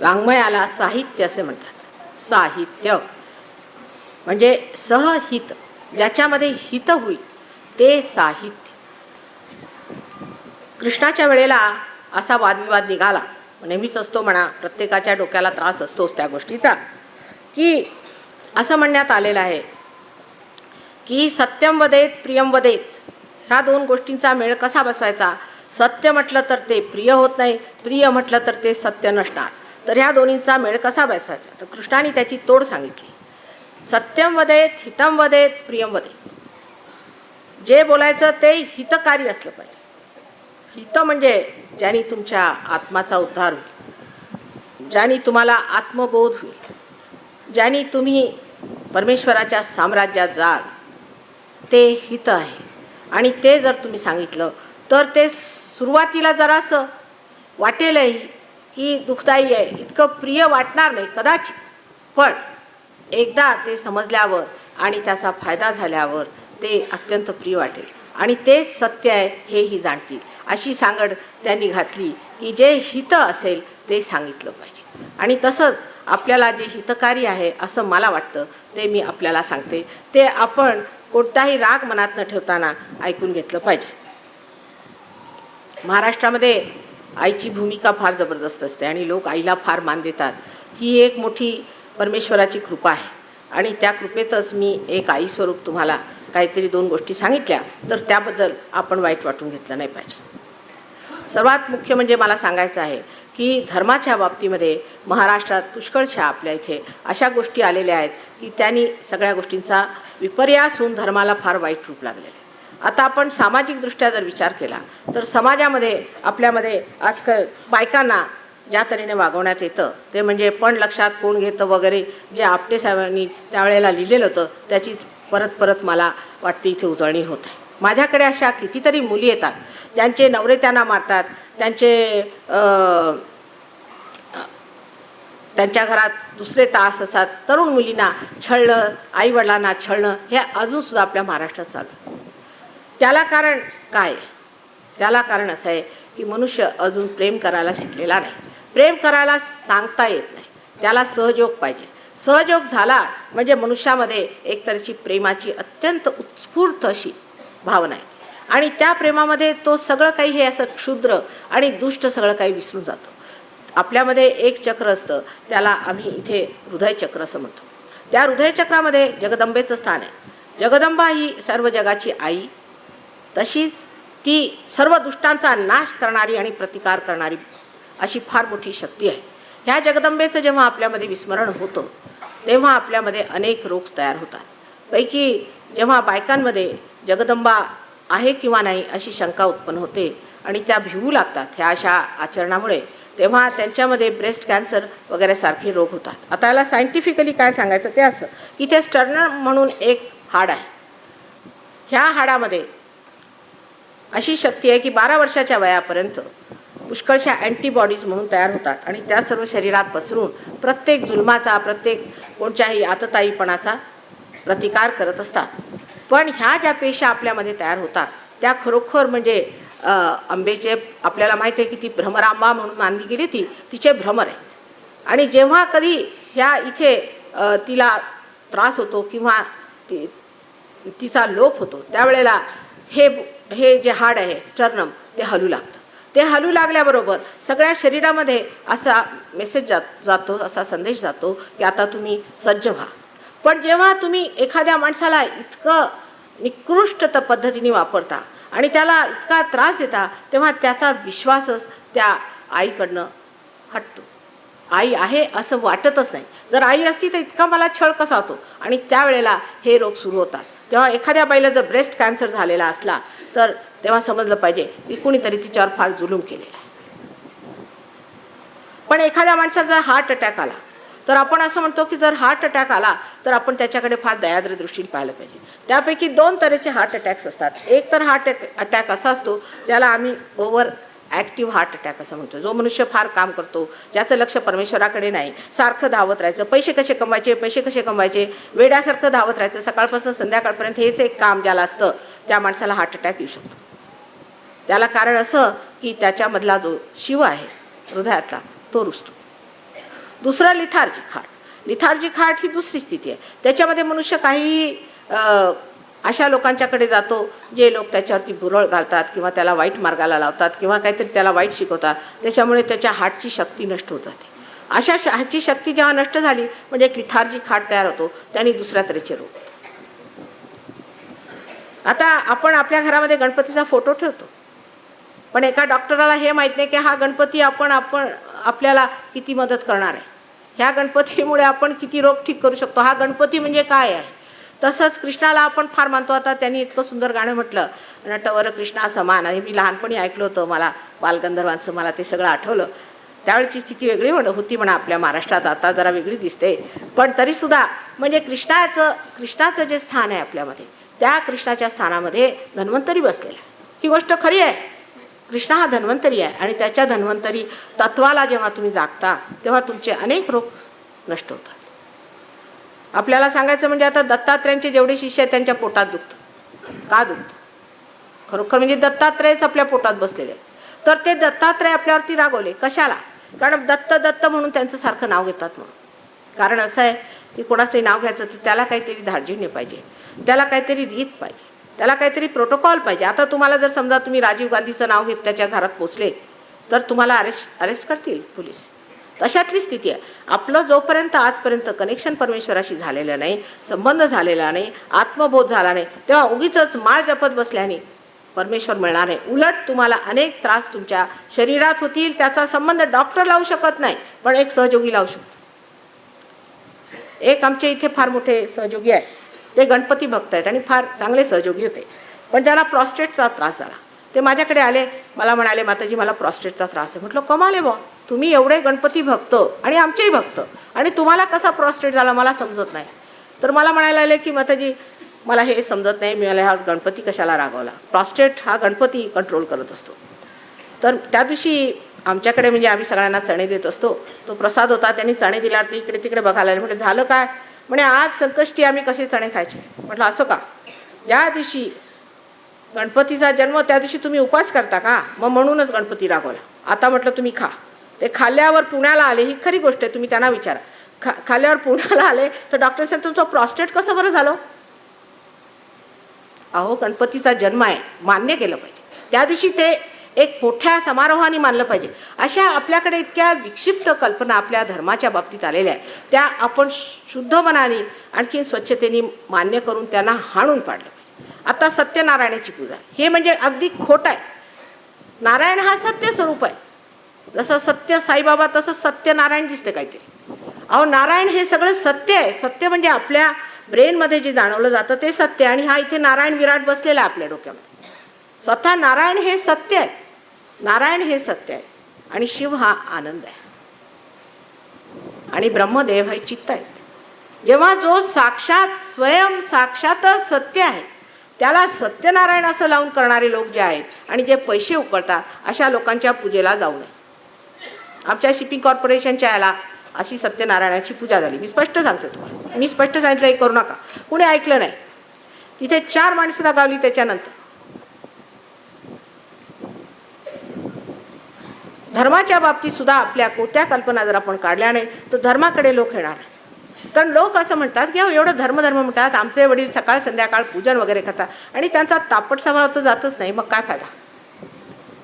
वाङ्मयाला साहित्य असे म्हणतात. साहित्य म्हणजे सहहित, ज्याच्यामध्ये हित होईल ते साहित्य. कृष्णाच्या वेळेला असा वादविवाद निघाला, नेहमीच असतो म्हणा, प्रत्येकाच्या डोक्याला त्रास असतोच त्या गोष्टीचा, की असं म्हणण्यात आलेलं आहे की सत्यम वदेत प्रियम वदेत, ह्या दोन गोष्टींचा मेळ कसा बसवायचा. सत्य म्हटलं तर ते प्रिय होत नाही, प्रिय म्हटलं तर ते सत्य नसणार. तर ह्या दोन्हींचा मेळ कसा बसवायचा. तर कृष्णाने त्याची तोड सांगितली. सत्यम वदेत हितम वदेत प्रियम वदेत. जे बोलायचं ते हितकारी असलं पाहिजे. हित म्हणजे ज्याने तुमच्या आत्माचा उद्धार होईल, ज्याने तुम्हाला आत्मबोध होईल, ज्याने तुम्ही परमेश्वराच्या साम्राज्यात जाल, ते हित आहे. आणि ते जर तुम्ही सांगितलं तर ते सुरुवातीला जरासं वाटेलही की दुःखदायी आहे, इतकं प्रिय वाटणार नाही कदाचित, पण एकदा ते समजल्यावर आणि त्याचा फायदा झाल्यावर ते अत्यंत प्रिय वाटेल. आणि तेच सत्य आहे हेही जाणतील. अशी सांगड त्यांनी घातली की जे हित असेल ते सांगितलं पाहिजे. आणि तसंच आपल्याला जे हितकारी आहे असं मला वाटतं ते मी आपल्याला सांगते, ते आपण कोणताही राग मनात न ठेवताना ऐकून घेतलं पाहिजे. महाराष्ट्रामध्ये आईची भूमिका फार जबरदस्त असते आणि लोक आईला फार मान देतात. ही एक मोठी परमेश्वराची कृपा आहे आणि त्या कृपेतच मी एक आई स्वरूप तुम्हाला काहीतरी 2 गोष्टी सांगितल्या, तर त्याबद्दल आपण वाईट वाटून घेतलं नाही पाहिजे. सर्वात मुख्य म्हणजे मला सांगायचं आहे की धर्माच्या बाबतीमध्ये महाराष्ट्रात पुष्कळशा आपल्या इथे अशा गोष्टी आलेल्या आहेत की त्यांनी सगळ्या गोष्टींचा विपर्यास होऊन धर्माला फार वाईट रूप लागलेलं आहे. आता आपण सामाजिकदृष्ट्या जर विचार केला तर समाजामध्ये आपल्यामध्ये आजकाल बायकांना ज्या तऱ्हेने वागवण्यात येतं ते म्हणजे पण लक्षात कोण घेतं वगैरे जे आपटे साहेबांनी त्यावेळेला लिहिलेलं होतं त्याची परत परत मला वाटते इथे उजळणी होत आहे. माझ्याकडे अशा कितीतरी मुली येतात ज्यांचे नवरे त्यांना मारतात, त्यांच्या घरात दुसरे तास असतात, तरुण मुलींना छळणं, आईवडिलांना छळणं हे अजूनसुद्धा आपल्या महाराष्ट्रात चालू आहे. त्याला कारण काय? त्याला कारण असं आहे की मनुष्य अजून प्रेम करायला शिकलेला नाही. प्रेम करायला सांगता येत नाही, त्याला सहयोग पाहिजे. सहयोग झाला म्हणजे मनुष्यामध्ये एक तऱ्हेची प्रेमाची अत्यंत उत्स्फूर्त अशी भावना आहे आणि त्या प्रेमामध्ये तो सगळं काही हे असं क्षुद्र आणि दुष्ट सगळं काही विसरून जातो. आपल्यामध्ये एक चक्र असतं, त्याला आम्ही इथे हृदयचक्र असं म्हणतो. त्या हृदयचक्रामध्ये जगदंबेचं स्थान आहे. जगदंबा ही सर्व जगाची आई, तशीच ती सर्व दुष्टांचा नाश करणारी आणि प्रतिकार करणारी अशी फार मोठी शक्ती आहे. ह्या जगदंबेचं जेव्हा आपल्यामध्ये विस्मरण होतं तेव्हा आपल्यामध्ये अनेक रोग तयार होतात. पैकी जेव्हा बायकांमध्ये जगदंबा आहे किंवा नाही अशी शंका उत्पन्न होते आणि त्या भिवू लागतात ह्या अशा आचरणामुळे, तेव्हा त्यांच्यामध्ये ब्रेस्ट कॅन्सर वगैरे सारखे रोग होतात. आता याला सायंटिफिकली काय सांगायचं ते असं की ते स्टर्नम म्हणून एक हाड आहे. ह्या हाडामध्ये अशी शक्ती आहे की 12 वर्षाच्या वयापर्यंत पुष्कळशा अँटीबॉडीज म्हणून तयार होतात आणि त्या सर्व शरीरात पसरून प्रत्येक जुलमाचा, प्रत्येक कोणत्याही आतताईपणाचा प्रतिकार करत असतात. पण ह्या ज्या पेशा आपल्यामध्ये तयार होतात त्या खरोखर म्हणजे अंबेचे, आपल्याला माहिती आहे की ती भ्रमरांबा म्हणून मानली गेली, तिचे भ्रमर आहेत. आणि जेव्हा कधी ह्या इथे तिला त्रास होतो किंवा तिचा लोप होतो त्यावेळेला हे जे हाड आहे स्टर्नम ते हलू लागतं. ते हलू लागल्याबरोबर सगळ्या शरीरामध्ये असा मेसेज जातो, असा संदेश जातो की आता तुम्ही सज्ज व्हा. पण जेव्हा तुम्ही एखाद्या माणसाला इतकं निकृष्ट पद्धतीने वापरता आणि त्याला इतका त्रास देता तेव्हा त्याचा विश्वासच त्या आईकडनं हटतो. आई आहे असं वाटतच नाही. जर आई असती तर इतका मला छळ कसा होतो. आणि त्यावेळेला हे रोग सुरू होतात. तेव्हा एखाद्या बाईला जर ब्रेस्ट कॅन्सर झालेला असला तर तेव्हा समजलं पाहिजे की कुणीतरी तिच्यावर फार जुलूम केलेला आहे. पण एखाद्या माणसाचा हार्ट अटॅक आला तर आपण असं म्हणतो की जर हार्ट अटॅक आला तर आपण त्याच्याकडे फार दयाद्र दृष्टीने पाहिलं पाहिजे. त्यापैकी 2 तऱ्हेचे हार्ट अटॅक्स असतात. एक तर हार्ट अटॅक असा असतो ज्याला आम्ही ओव्हर ॲक्टिव्ह हार्ट अटॅक असं म्हणतो. जो मनुष्य फार काम करतो, ज्याचं लक्ष परमेश्वराकडे नाही, सारखं धावत राहायचं, पैसे कसे कमवायचे, वेड्यासारखं धावत राहायचं सकाळपासून संध्याकाळपर्यंत, हेच एक काम ज्याला असतं त्या माणसाला हार्ट अटॅक येऊ शकतो. त्याला कारण असं की त्याच्यामधला जो शिव आहे हृदयातला तो रुजतो. दुसरा लिथार्जिक हार्ट ही दुसरी स्थिती आहे. त्याच्यामध्ये मनुष्य काही अशा लोकांच्याकडे जातो जे लोक त्याच्यावरती भुरळ घालतात किंवा त्याला वाईट मार्गाला लावतात किंवा काहीतरी त्याला वाईट शिकवतात. त्याच्यामुळे त्याच्या हार्टची शक्ती नष्ट होत जाते. अशा ह्याची शक्ती जेव्हा नष्ट झाली म्हणजे एक लिथार्जिक हार्ट तयार होतो, त्यांनी दुसऱ्या तऱ्हेचे रोग. आता आपण आपल्या घरामध्ये गणपतीचा फोटो ठेवतो, पण एका डॉक्टराला हे माहीत नाही की हा गणपती आपल्याला किती मदत करणार आहे, ह्या गणपतीमुळे आपण किती रोग ठीक करू शकतो, हा गणपती म्हणजे काय आहे. तसंच कृष्णाला आपण फार मानतो. आता त्यांनी इतकं सुंदर गाणं म्हटलं, नटवर कृष्णा समान. हे मी लहानपणी ऐकलं होतं, मला बालगंधर्वांचं मला ते सगळं आठवलं. त्यावेळची स्थिती वेगळी होती म्हणा आपल्या महाराष्ट्रात, आता जरा वेगळी दिसते. पण तरीसुद्धा म्हणजे कृष्णाचं जे स्थान आहे आपल्यामध्ये, त्या कृष्णाच्या स्थानामध्ये धन्वंतरी बसलेला आहे. ही गोष्ट खरी आहे. कृष्ण हा धन्वंतरी आहे आणि त्याच्या धन्वंतरी तत्वाला जेव्हा तुम्ही जागता तेव्हा तुमचे अनेक रोग नष्ट होतात. आपल्याला सांगायचं म्हणजे आता दत्तात्रयांचे जेवढे शिष्य आहेत त्यांच्या पोटात दुखतं. का दुखतं? खरोखर म्हणजे दत्तात्रेयच आपल्या पोटात बसलेले. तर ते दत्तात्रेय आपल्यावरती रागवले. कशाला? कारण दत्त दत्त म्हणून त्यांचं सारखं नाव घेतात म्हणून. कारण असं आहे की कोणाचंही नाव घ्यायचं तर त्याला काहीतरी धार्जिण्य पाहिजे, त्याला काहीतरी रीत पाहिजे, त्याला काहीतरी प्रोटोकॉल पाहिजे. आता तुम्हाला जर समजा तुम्ही राजीव गांधीचं नाव घेत त्याच्या घरात पोचले तर तुम्हाला अरेस्ट करतील पोलीस. तशातली स्थिती आहे. आपलं जोपर्यंत आजपर्यंत कनेक्शन परमेश्वराशी झालेलं नाही, संबंध झालेला नाही, आत्मबोध झाला नाही, तेव्हा उगीचच माळ जपत बसल्याने परमेश्वर मिळणार नाही. उलट तुम्हाला अनेक त्रास तुमच्या शरीरात होतील. त्याचा संबंध डॉक्टर लावू शकत नाही, पण एक सहयोगी लावू शकतो. एक आमच्या इथे फार मोठे सहयोगी आहे, ते गणपती भक्त आहेत आणि फार चांगले सहयोगी होते. पण त्याला प्रॉस्टेटचा त्रास झाला. ते माझ्याकडे आले, मला म्हणाले माताजी मला प्रॉस्टेटचा त्रास आहे. म्हटलं कमाल आहे बुवा, तुम्ही एवढे गणपती भक्त आणि आमचेही भक्त आणि तुम्हाला कसा प्रॉस्टेट झाला मला समजत नाही. तर मला म्हणायला आले की माताजी मला हे समजत नाही, मला हा गणपती कशाला रागवला. प्रॉस्टेट हा गणपती कंट्रोल करत असतो. तर त्या दिवशी आमच्याकडे म्हणजे आम्ही सगळ्यांना चणे देत असतो, तो प्रसाद होता, त्यांनी चणे दिला. ते इकडे तिकडे बघायला आले. म्हटलं झालं काय? म्हणे आज संकष्टी आम्ही कसे चणे खायचे. म्हटलं असं का? ज्या दिवशी गणपतीचा जन्म त्या दिवशी तुम्ही उपवास करता का? मग म्हणूनच गणपती रागवला. आता म्हटलं तुम्ही खा. ते खाल्ल्यावर पुण्याला आले, ही खरी गोष्ट आहे, तुम्ही त्यांना विचारा. खाल्ल्यावर पुण्याला आले तर डॉक्टर सांगतात तुमचं प्रॉस्टेट कसं बरं झालं? अहो गणपतीचा जन्म आहे, मान्य केलं पाहिजे. त्या दिवशी ते एक मोठ्या समारोहाने मानलं पाहिजे. अशा आपल्याकडे इतक्या विक्षिप्त कल्पना आपल्या धर्माच्या बाबतीत आलेल्या आहेत, त्या आपण शुद्ध मनाने आणखी स्वच्छतेने मान्य करून त्यांना हाणून पाडलं पाहिजे. आता सत्यनारायणाची पूजा हे म्हणजे अगदी खोट आहे. नारायण हा सत्य स्वरूप आहे. जसं सत्य साईबाबा तसं सत्यनारायण दिसते काहीतरी. अहो नारायण हे सगळं सत्य आहे. सत्य म्हणजे आपल्या ब्रेनमध्ये जे जाणवलं जातं ते सत्य. आणि हा इथे नारायण विराट बसलेला आहे आपल्या डोक्यामध्ये. स्वतः नारायण हे सत्य आहे. नारायण हे सत्य आहे आणि शिव हा आनंद आहे आणि ब्रह्मदेव हे चित्त आहे. जेव्हा जो साक्षात स्वयं साक्षातच सत्य आहे त्याला सत्यनारायण असं लावून करणारे लोक जे आहेत आणि जे पैसे उकळतात अशा लोकांच्या पूजेला जाऊ नये. आमच्या शिपिंग कॉर्पोरेशनच्या याला अशी सत्यनारायणाची पूजा झाली. मी स्पष्ट सांगते तुम्हाला, मी स्पष्ट सांगितलं हे करू नका. कुणी ऐकलं नाही. तिथे 4 माणसं दगावली. त्याच्यानंतर धर्माच्या बाबतीत सुद्धा आपल्या कोणत्या कल्पना जर आपण काढल्या नाही तर धर्माकडे लोक येणार नाहीत. कारण लोक असं म्हणतात की एवढं धर्म म्हणतात, आमचे वडील सकाळ संध्याकाळ पूजन वगैरे करतात आणि त्यांचा तापट स्वभाव तर जातच नाही. मग काय फायदा?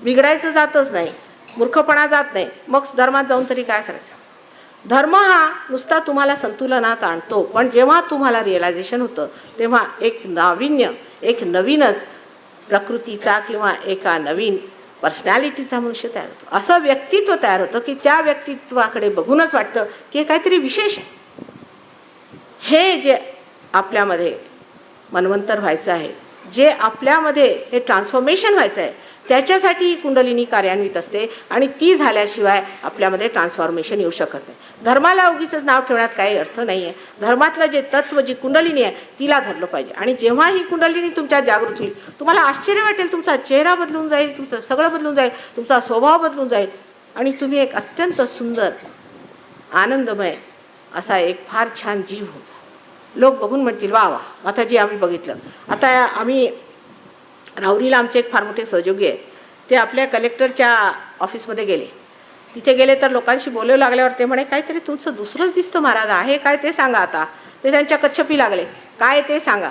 बिघडायचं जातच नाही, मूर्खपणा जात नाही, मग धर्मात जाऊन तरी काय करायचं? धर्म हा नुसता तुम्हाला संतुलनात आणतो, पण जेव्हा तुम्हाला रिअलायझेशन होतं तेव्हा एक नाविन्य, एक नवीनच प्रकृतीचा किंवा एका नवीन पर्सनॅलिटीचा मनुष्य तयार होतो. असं व्यक्तित्व तयार होतं की त्या व्यक्तित्वाकडे बघूनच वाटतं की हे काहीतरी विशेष आहे. हे जे आपल्यामध्ये मनवंतर व्हायचं आहे, जे आपल्यामध्ये हे ट्रान्सफॉर्मेशन व्हायचं आहे, त्याच्यासाठी कुंडलिनी कार्यान्वित असते आणि ती झाल्याशिवाय आपल्यामध्ये ट्रान्सफॉर्मेशन येऊ शकत नाही. धर्माला उगीचच नाव ठेवण्यात काही अर्थ नाही आहे. धर्मातलं जे तत्व, जी कुंडलिनी आहे तिला धरलं पाहिजे. आणि जेव्हा ही कुंडलिनी तुमच्या जागृत होईल तुम्हाला आश्चर्य वाटेल. तुमचा चेहरा बदलून जाईल, तुमचं सगळं बदलून जाईल, तुमचा स्वभाव बदलून जाईल आणि तुम्ही एक अत्यंत सुंदर आनंदमय असा एक फार छान जीव होऊन जाईल. लोक बघून म्हणतील वा वा माताजी आम्ही बघितलं. आता आम्ही राहुरीला आमचे एक फार मोठे सहयोगी आहेत. ते आपल्या कलेक्टरच्या ऑफिसमध्ये गेले. तिथे गेले तर लोकांशी बोलू लागल्यावर ते म्हणे काहीतरी तुमचं दुसरंच दिसतं महाराज, आहे काय ते सांगा. आता ते त्यांच्या कच्छपी लागले, काय ते सांगा.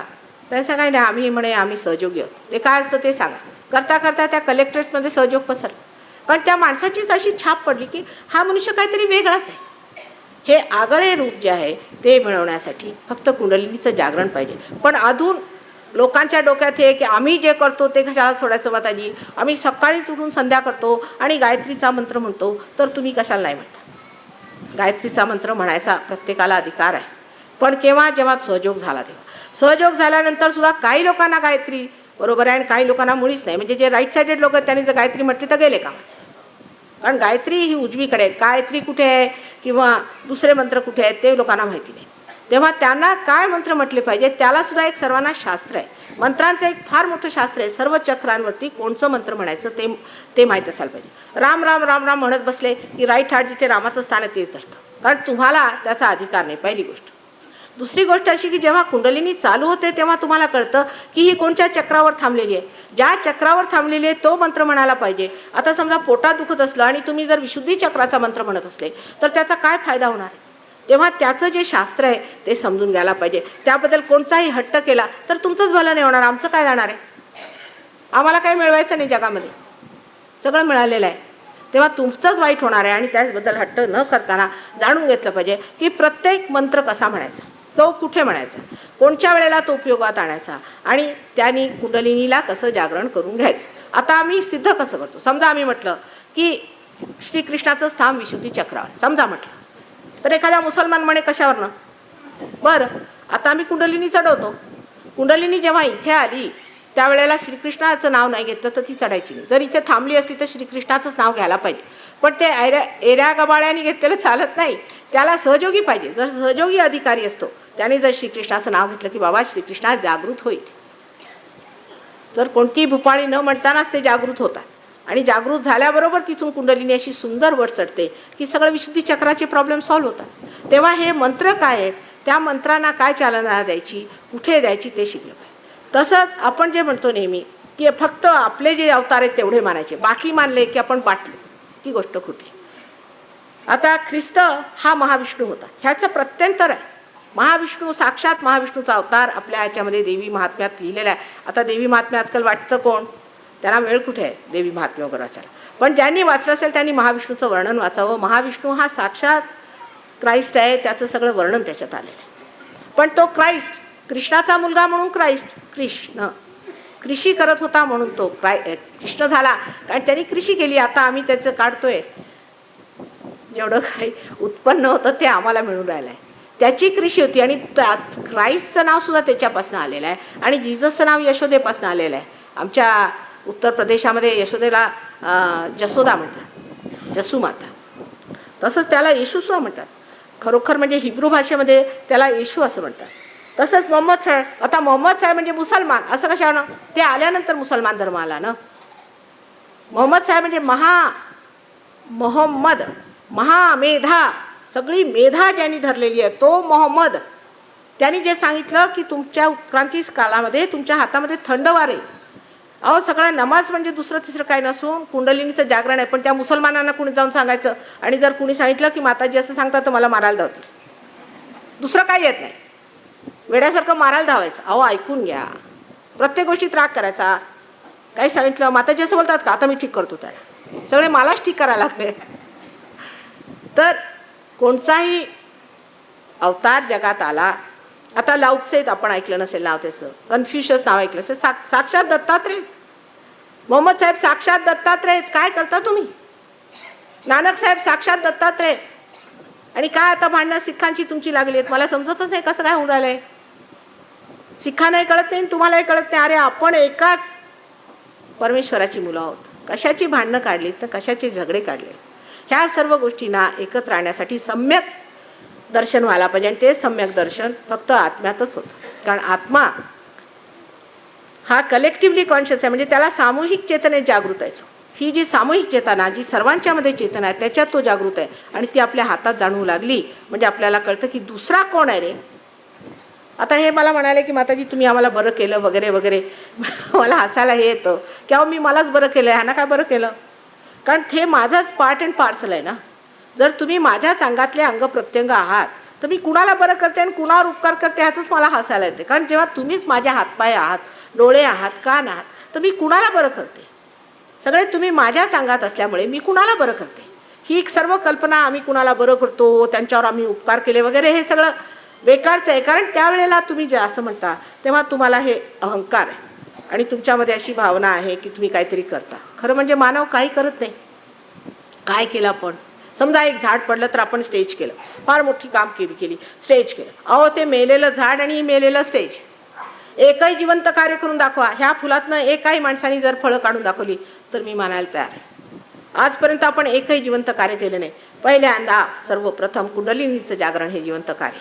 त्यांचं काय नाही, आम्ही म्हणे आम्ही सहयोगी आहोत. ते काय असतं ते सांगा. करता करता त्या कलेक्टरेटमध्ये सहयोग पसरला. पण त्या माणसाचीच अशी छाप पडली की हा मनुष्य काहीतरी वेगळाच आहे. हे आगळे रूप जे आहे ते मिळवण्यासाठी फक्त कुंडलिनीचं जागरण पाहिजे. पण अजून लोकांच्या डोक्यात हे की आम्ही जे करतो ते कशाला सोडायचं माताजी, आम्ही सकाळीच उठून संध्या करतो आणि गायत्रीचा मंत्र म्हणतो, तर तुम्ही कशाला नाही म्हणता? गायत्रीचा मंत्र म्हणायचा प्रत्येकाला अधिकार आहे. पण केव्हा? जेव्हा सहयोग झाला तेव्हा. सहयोग झाल्यानंतर सुद्धा काही लोकांना गायत्री बरोबर आहे आणि काही लोकांना मुळीच नाही. म्हणजे जे राईट सायडेड लोक आहेत त्यांनी जर गायत्री म्हटली तर गेले का? कारण गायत्री ही उजवीकडे आहे, गायत्री कुठे आहे किंवा दुसरे मंत्र कुठे आहेत ते लोकांना माहिती नाही. तेव्हा त्यांना काय मंत्र म्हटले पाहिजे त्याला सुद्धा एक सर्वांना शास्त्र आहे. मंत्रांचं एक फार मोठं शास्त्र आहे. सर्व चक्रांवरती कोणचं मंत्र म्हणायचं ते माहीत असायला पाहिजे. राम राम राम राम म्हणत बसले की राईट हार्ट जिथे रामाचं स्थान आहे तेच धरतं. कारण तुम्हाला त्याचा अधिकार नाही. पहिली गोष्ट. दुसरी गोष्ट अशी की जेव्हा कुंडलिनी चालू होते तेव्हा तुम्हाला कळतं की ही कोणत्या चक्रावर थांबलेली आहे. ज्या चक्रावर थांबलेली आहे तो मंत्र म्हणायला पाहिजे. आता समजा पोटात दुखत असलं आणि तुम्ही जर विशुद्धी चक्राचा मंत्र म्हणत असले तर त्याचा काय फायदा होणार. तेव्हा त्याचं जे शास्त्र आहे ते समजून घ्यायला पाहिजे. त्याबद्दल कोणताही हट्ट केला तर तुमचंच भलं नाही होणार, आमचं काय जाणार आहे. आम्हाला काय मिळवायचं नाही जगामध्ये, सगळं मिळालेलं आहे. तेव्हा तुमचंच वाईट होणार आहे. आणि त्याचबद्दल हट्ट न करताना जाणून घेतलं पाहिजे की प्रत्येक मंत्र कसा म्हणायचा, तो कुठे म्हणायचा, कोणत्या वेळेला तो उपयोगात आणायचा आणि त्यांनी कुंडलिनीला कसं जागरण करून घ्यायचं. आता आम्ही सिद्ध कसं करतो. समजा आम्ही म्हटलं की श्रीकृष्णाचं स्थान विशुद्धी चक्रावर समजा म्हटलं, तर एखाद्या मुसलमान म्हणे कशावरनं. बरं, आता आम्ही कुंडलिनी चढवतो. कुंडलिनी जेव्हा इथे आली त्यावेळेला श्रीकृष्णाचं नाव नाही घेतलं तर ती चढायची नाही. जर इथे थांबली असली तर श्रीकृष्णाचंच नाव घ्यायला पाहिजे. पण ते एऱ्या गबाळ्याने घेतलेलं चालत नाही, त्याला सहयोगी पाहिजे. जर सहयोगी अधिकारी असतो त्याने जर श्रीकृष्णाचं नाव घेतलं की बाबा श्रीकृष्णा जागृत होईल, तर कोणतीही भुपाळी न म्हणतानाच ते जागृत होतात. आणि जागृत झाल्याबरोबर तिथून कुंडलिनी अशी सुंदर वर चढते की सगळं विशुद्धी चक्राचे प्रॉब्लेम सॉल्व्ह होतात. तेव्हा हे मंत्र काय आहेत, त्या मंत्रांना काय चालना द्यायची, कुठे द्यायची ते शिकलं पाहिजे. तसंच आपण जे म्हणतो नेहमी की फक्त आपले जे अवतार आहेत तेवढे मानायचे, बाकी मानले की आपण बाटलो, ती गोष्ट खोटी. आता ख्रिस्त हा महाविष्णू होता, ह्याचं प्रत्यंतर आहे. महाविष्णू साक्षात महाविष्णूचा अवतार आपल्या ह्याच्यामध्ये देवी महात्म्यात लिहिलेला आहे. आता देवी महात्म्य आजकाल वाटतं कोण, त्यांना वेळ कुठे आहे देवी महात्म्य वगैरे वाचायला. पण ज्यांनी वाचलं असेल त्यांनी महाविष्णूचं वर्णन वाचावं. महाविष्णू हा साक्षात क्राइस्ट आहे, त्याचं सगळं वर्णन त्याच्यात आलेलं आहे. पण तो क्राइस्ट, कृष्णाचा मुलगा म्हणून क्राइस्ट, कृष्ण कृषी करत होता म्हणून तो कृष्ण झाला, कारण त्यांनी कृषी केली. आता आम्ही त्याचं काढतोय, जेवढं काही उत्पन्न होतं ते आम्हाला मिळून राहिलं आहे, त्याची कृषी होती. आणि क्राइस्टचं नाव सुद्धा त्याच्यापासून आलेलं आहे. आणि जिजसचं नाव यशोदेपासून आलेलं आहे. आमच्या उत्तर प्रदेशामध्ये यशोदेला जसोदा म्हणतात, जसू माता. तसंच त्याला येशूसुद्धा म्हणतात. खरोखर म्हणजे हिब्रू भाषेमध्ये त्याला येशू असं म्हणतात. तसंच मोहम्मद साहेब, आता मोहम्मद साहेब म्हणजे मुसलमान असं कशानं, ते आल्यानंतर मुसलमान धर्म आला ना. मोहम्मद साहेब म्हणजे मोहम्मद, महामेधा, सगळी मेधा ज्यांनी धरलेली आहे तो मोहम्मद. त्यांनी जे सांगितलं की तुमच्या उत्क्रांती काळामध्ये तुमच्या हातामध्ये थंड वारे. अहो सगळा नमाज म्हणजे दुसरं तिसरं काय नसून कुंडलिनीचं जागरण आहे. पण त्या मुसलमानांना कुणी जाऊन सांगायचं, आणि जर कुणी सांगितलं की माताजी असं सांगतात तर मला मारायला धावतील, दुसरं काय येत नाही, वेड्यासारखं मारायला धावायचं. अहो ऐकून घ्या, प्रत्येक गोष्टीत राग करायचा. काही सांगितलं माताजी असं बोलतात का, आता मी ठीक करतो त्याला, सगळे मलाच ठीक करायला लागले. तर कोणताही अवतार जगात आला, आता लाउत्सेत आपण ऐकलं नसेल नाव त्याचं, कन्फ्युशियस नाव ऐकलं असेल, साक्षात दत्तात्रेय. मोहम्मद साहेब साक्षात दत्तात्रेय. काय करता तुम्ही. नानक साहेब साक्षात दत्तात्रेय. आणि काय आता भांडणं सिखांची तुमची लागली आहेत, मला समजतच नाही कसं काय होऊन राहिलंय. सिखांनाही कळत नाही, तुम्हालाही कळत नाही. अरे आपण एकाच परमेश्वराची मुलं आहोत. कशाची भांडणं काढली तर कशाचे झगडे काढले. ह्या सर्व गोष्टींना एकत्र राहण्यासाठी सम्यक दर्शन व्हायला पाहिजे. आणि ते सम्यक दर्शन फक्त आत्म्यातच होतं. कारण आत्मा हा कलेक्टिव्हली कॉन्शियस आहे, म्हणजे त्याला सामूहिक चेतनेत जागृत आहे. ही जी सामूहिक चेतना, जी सर्वांच्यामध्ये चेतना आहे त्याच्यात तो जागृत आहे. आणि ती आपल्या हातात जाणवू लागली म्हणजे आपल्याला कळतं की दुसरा कोण आहे रे. आता हे मला म्हणाले की माताजी तुम्ही आम्हाला बरं केलं वगैरे वगैरे. मला हसायला हे येतं की अहो मी मलाच बरं केलं, ह्यानं काय बरं केलं. कारण ते माझाच पार्ट अँड पार्सल आहे ना. जर तुम्ही माझ्याच अंगातले अंग प्रत्यंग आहात तर मी कुणाला बरं करते आणि कुणावर उपकार करते ह्याचंच मला हसायला येते. कारण जेव्हा तुम्हीच माझ्या हातपाय आहात, डोळे आहात, कान आहात, तर मी कुणाला बरं करते. सगळे तुम्ही माझ्याच अंगात असल्यामुळे मी कुणाला बरं करते. ही सर्व कल्पना आम्ही कुणाला बरं करतो, त्यांच्यावर आम्ही उपकार केले वगैरे, हे सगळं बेकारचं आहे. कारण त्यावेळेला तुम्ही जे असं म्हणता तेव्हा तुम्हाला हे अहंकार आहे आणि तुमच्यामध्ये अशी भावना आहे की तुम्ही काहीतरी करता. खरं म्हणजे मानव काही करत नाही. काय केलं आपण, समजा एक झाड पडलं तर आपण स्टेज केलं, फार मोठी काम केली, स्टेज केलं. अहो ते मेलेलं झाड आणि मेलेलं स्टेज, एकही जिवंत कार्य करून दाखवा. ह्या फुलातनं एकाही माणसाने जर फळं काढून दाखवली तर मी मानायला तयार आहे. आजपर्यंत आपण एकही जिवंत कार्य केलं नाही. पहिल्यांदा सर्वप्रथम कुंडलिनीचं जागरण हे जिवंत कार्य.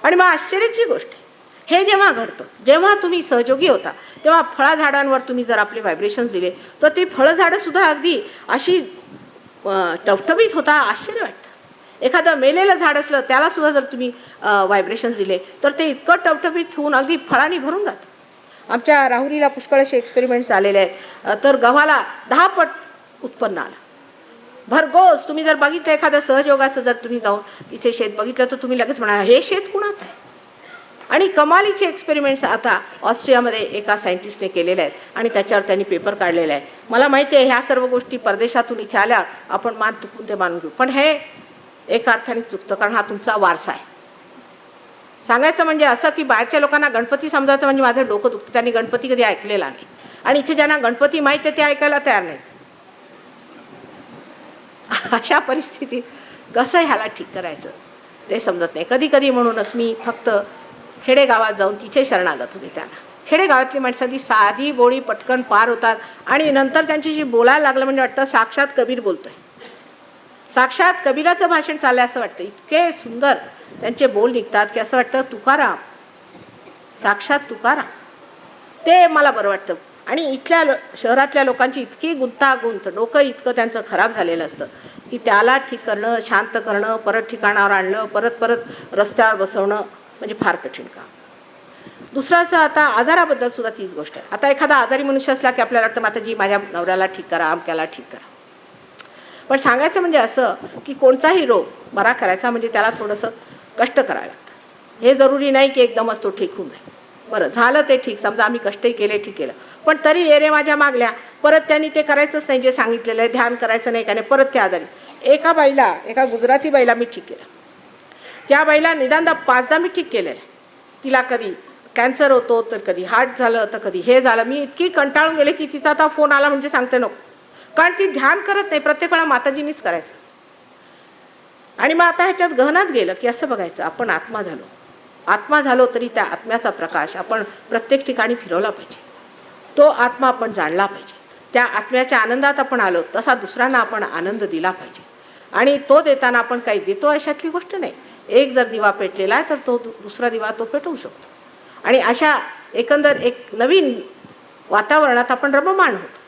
आणि मग आश्चर्याची गोष्ट हे जेव्हा घडतं, जेव्हा तुम्ही सहयोगी होता तेव्हा फळझाडांवर तुम्ही जर आपले व्हायब्रेशन्स दिले तर ती फळझाडंसुद्धा अगदी अशी टवटवीत होता. आश्चर्य वाटतं. एखादं मेलेलं झाड असलं त्याला सुद्धा जर तुम्ही व्हायब्रेशन्स दिले तर ते इतकं टवटवीत होऊन अगदी फळांनी भरून जातं. आमच्या राहुरीला पुष्कळ असे एक्सपेरिमेंट्स आलेले आहेत. तर गव्हाला 10 पट उत्पन्न आलं भरघोस. तुम्ही जर बघितलं एखादं सहयोगाचं जर तुम्ही जाऊन तिथे शेत बघितलं तर तुम्ही लगेच म्हणा हे शेत कुणाचं आहे. आणि कमालीचे एक्सपेरिमेंट्स आता ऑस्ट्रियामध्ये एका सायंटिस्टने केलेले आहेत आणि त्याच्यावर त्यांनी पेपर काढलेला आहे. मला माहिती आहे ह्या सर्व गोष्टी परदेशातून इथे आल्या आपण मान तुकून ते मानून घेऊ, पण हे एका अर्थाने चुकतं, कारण हा तुमचा वारसा आहे. सांगायचं म्हणजे असं की बाहेरच्या लोकांना गणपती समजायचं म्हणजे माझं डोकं दुखतं. त्यांनी गणपती कधी ऐकलेला नाही आणि इथे ज्यांना गणपती माहीत आहे ते ऐकायला तयार नाहीत. अशा परिस्थितीत कसं ह्याला ठीक करायचं ते समजत नाही कधी कधी. म्हणूनच मी फक्त खेडेगावात जाऊन तिथे शरणागत होते. त्यांना खेडेगावातली माणसं ती साधी बोळी पटकन पार होतात आणि नंतर त्यांच्याशी बोलायला लागलं म्हणजे वाटतं साक्षात कबीर बोलतोय, साक्षात कबीराचं भाषण चाललंय असं वाटतं. इतके सुंदर त्यांचे बोल निघतात की असं वाटतं तुकाराम, साक्षात तुकाराम. ते मला बरं वाटतं. आणि इथल्या शहरातल्या लोकांची इतकी गुंतागुंत, डोकं इतकं त्यांचं खराब झालेलं असतं की त्याला ठीक करणं, शांत करणं, परत ठिकाणावर आणलं, परत परत रस्त्यावर बसवणं म्हणजे फार कठीण काम. दुसरं असं आता आजाराबद्दल सुद्धा तीच गोष्ट आहे. आता एखादा आजारी मनुष्य असला की आपल्याला वाटतं माताजी माझ्या नवऱ्याला ठीक करा, अमक्याला ठीक करा. पण सांगायचं म्हणजे असं की कोणताही रोग बरा करायचा म्हणजे त्याला थोडंसं कष्ट करावं लागतं. हे जरुरी नाही की एकदमच तो ठीक होऊन जाईल. बरं झालं ते ठीक, समजा आम्ही कष्टही केले, ठीक केलं, पण तरी ये रे माझ्या मागल्या परत त्यांनी ते करायचंच नाही जे सांगितलेलं आहे, ध्यान करायचं नाही का नाही, परत त्या आजारी. एका बाईला, एका गुजराती बाईला मी ठीक केलं. त्या बाईला निदानदा 5दा मी ठीक केलेलं आहे. तिला कधी कॅन्सर होतो तर कधी हार्ट झालं तर कधी हे झालं. मी इतकी कंटाळून गेले की तिचा आता फोन आला म्हणजे सांगते नको, कारण ती ध्यान करत नाही. प्रत्येक वेळा माताजींनीच करायचं. आणि मग आता ह्याच्यात गहनात गेलं की असं बघायचं आपण आत्मा झालो. आत्मा झालो तरी त्या आत्म्याचा प्रकाश आपण प्रत्येक ठिकाणी फिरवला पाहिजे. तो आत्मा आपण जाणला पाहिजे. त्या आत्म्याच्या आनंदात आपण आलो तसा दुसऱ्यांना आपण आनंद दिला पाहिजे. आणि तो देताना आपण काही देतो अशातली गोष्ट नाही. एक जर दिवा पेटलेला आहे तर तो दुसरा दिवा तो पेटवू शकतो. आणि अशा एकंदर एक नवीन वातावरणात आपण रममाण होतो.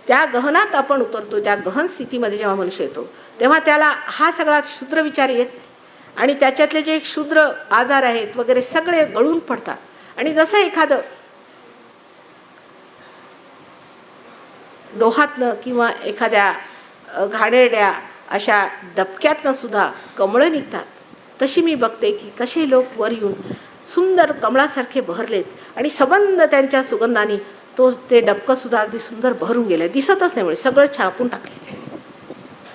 त्या गहनात आपण उतरतो. त्या गहन स्थितीमध्ये जेव्हा मनुष्य येतो तेव्हा त्याला हा सगळा क्षुद्र विचार येत नाही आणि त्याच्यातले जे क्षुद्र आजार आहेत वगैरे सगळे गळून पडतात. आणि जसं एखादं डोहातनं किंवा एखाद्या घाणेरड्या अशा डबक्यातनं सुद्धा कमळं निघतात, तशी मी बघते की कसे लोक वर येऊन सुंदर कमळासारखे बहरलेत आणि सबंध त्यांच्या सुगंधाने ते डबकं सुद्धा अगदी सुंदर भरून गेलं, दिसतच नाही, म्हणजे सगळं छापून टाकलेलं आहे.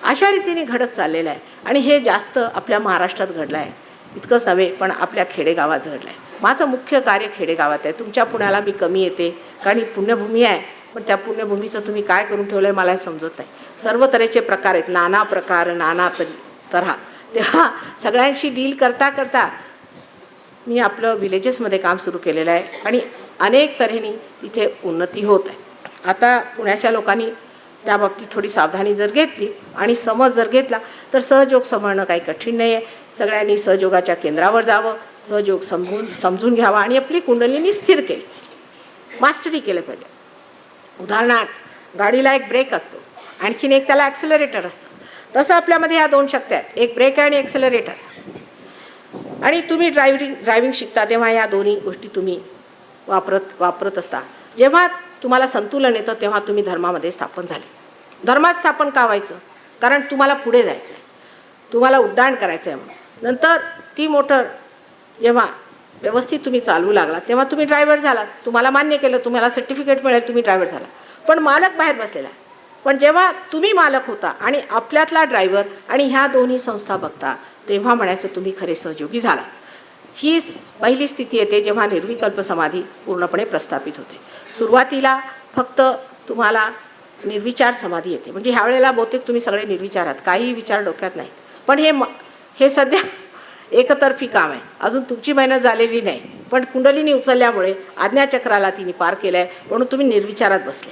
अशा रीतीने घडत चाललेलं आहे. आणि हे जास्त आपल्या महाराष्ट्रात घडलं आहे. इतकंच नव्हे पण आपल्या खेडेगावात घडलं आहे. माझं मुख्य कार्य खेडेगावात आहे. तुमच्या पुण्याला मी कमी येते कारण ही पुण्यभूमी आहे, पण त्या पुण्यभूमीचं तुम्ही काय करून ठेवलं आहे मला हे समजत नाही. सर्व तऱ्हेचे प्रकार आहेत, नाना प्रकार, नाना तऱ्हा. तेव्हा सगळ्यांशी डील करता करता मी आपलं विलेजेसमध्ये काम सुरू केलेलं आहे आणि अनेक तऱ्हेने तिथे उन्नती होत आहे. आता पुण्याच्या लोकांनी त्या बाबतीत थोडी सावधानी जर घेतली आणि समज जर घेतला तर सहयोग सांभाळणं काही कठीण नाही आहे. सगळ्यांनी सहयोगाच्या केंद्रावर जावं, सहयोग समजून घ्यावा आणि आपली कुंडलिनी स्थिर केली पाहिजे, मास्टरी केलं पाहिजे. उदाहरणार्थ गाडीला एक ब्रेक असतो, आणखीन एक त्याला ॲक्सेलरेटर असतं. तसं आपल्यामध्ये ह्या 2 शक्ती आहेत, एक ब्रेक आहे आणि ॲक्सेलरेटर. आणि तुम्ही ड्रायव्हिंग शिकता तेव्हा या दोन्ही गोष्टी तुम्ही वापरत असता. जेव्हा तुम्हाला संतुलन येतं तेव्हा तुम्ही धर्मामध्ये स्थापन झाले. धर्मात स्थापन का व्हायचं? कारण तुम्हाला पुढे जायचं आहे, तुम्हाला उड्डाण करायचं आहे. म्हणून नंतर ती मोटर जेव्हा व्यवस्थित तुम्ही चालवू लागला तेव्हा तुम्ही ड्रायव्हर झालात. तुम्हाला मान्य केलं, तुम्हाला सर्टिफिकेट मिळेल, तुम्ही ड्रायव्हर झाला. पण मालक बाहेर बसलेला आहे. पण जेव्हा तुम्ही मालक होता आणि आपल्यातला ड्रायव्हर आणि ह्या दोन्ही संस्था बघता तेव्हा म्हणायचं तुम्ही खरे सहयोगी झाला. ही पहिली स्थिती येते जेव्हा निर्विकल्प समाधी पूर्णपणे प्रस्थापित होते. सुरुवातीला फक्त तुम्हाला निर्विचार समाधी येते, म्हणजे ह्या वेळेला बहुतेक तुम्ही सगळे निर्विचार आहात, काहीही विचार डोक्यात नाही. पण हे सध्या एकतर्फी काम आहे, अजून तुमची मेहनत झालेली नाही. पण कुंडलिनी उचलल्यामुळे आज्ञाचक्राला तिने पार केलं आहे, म्हणून तुम्ही निर्विचारात बसले.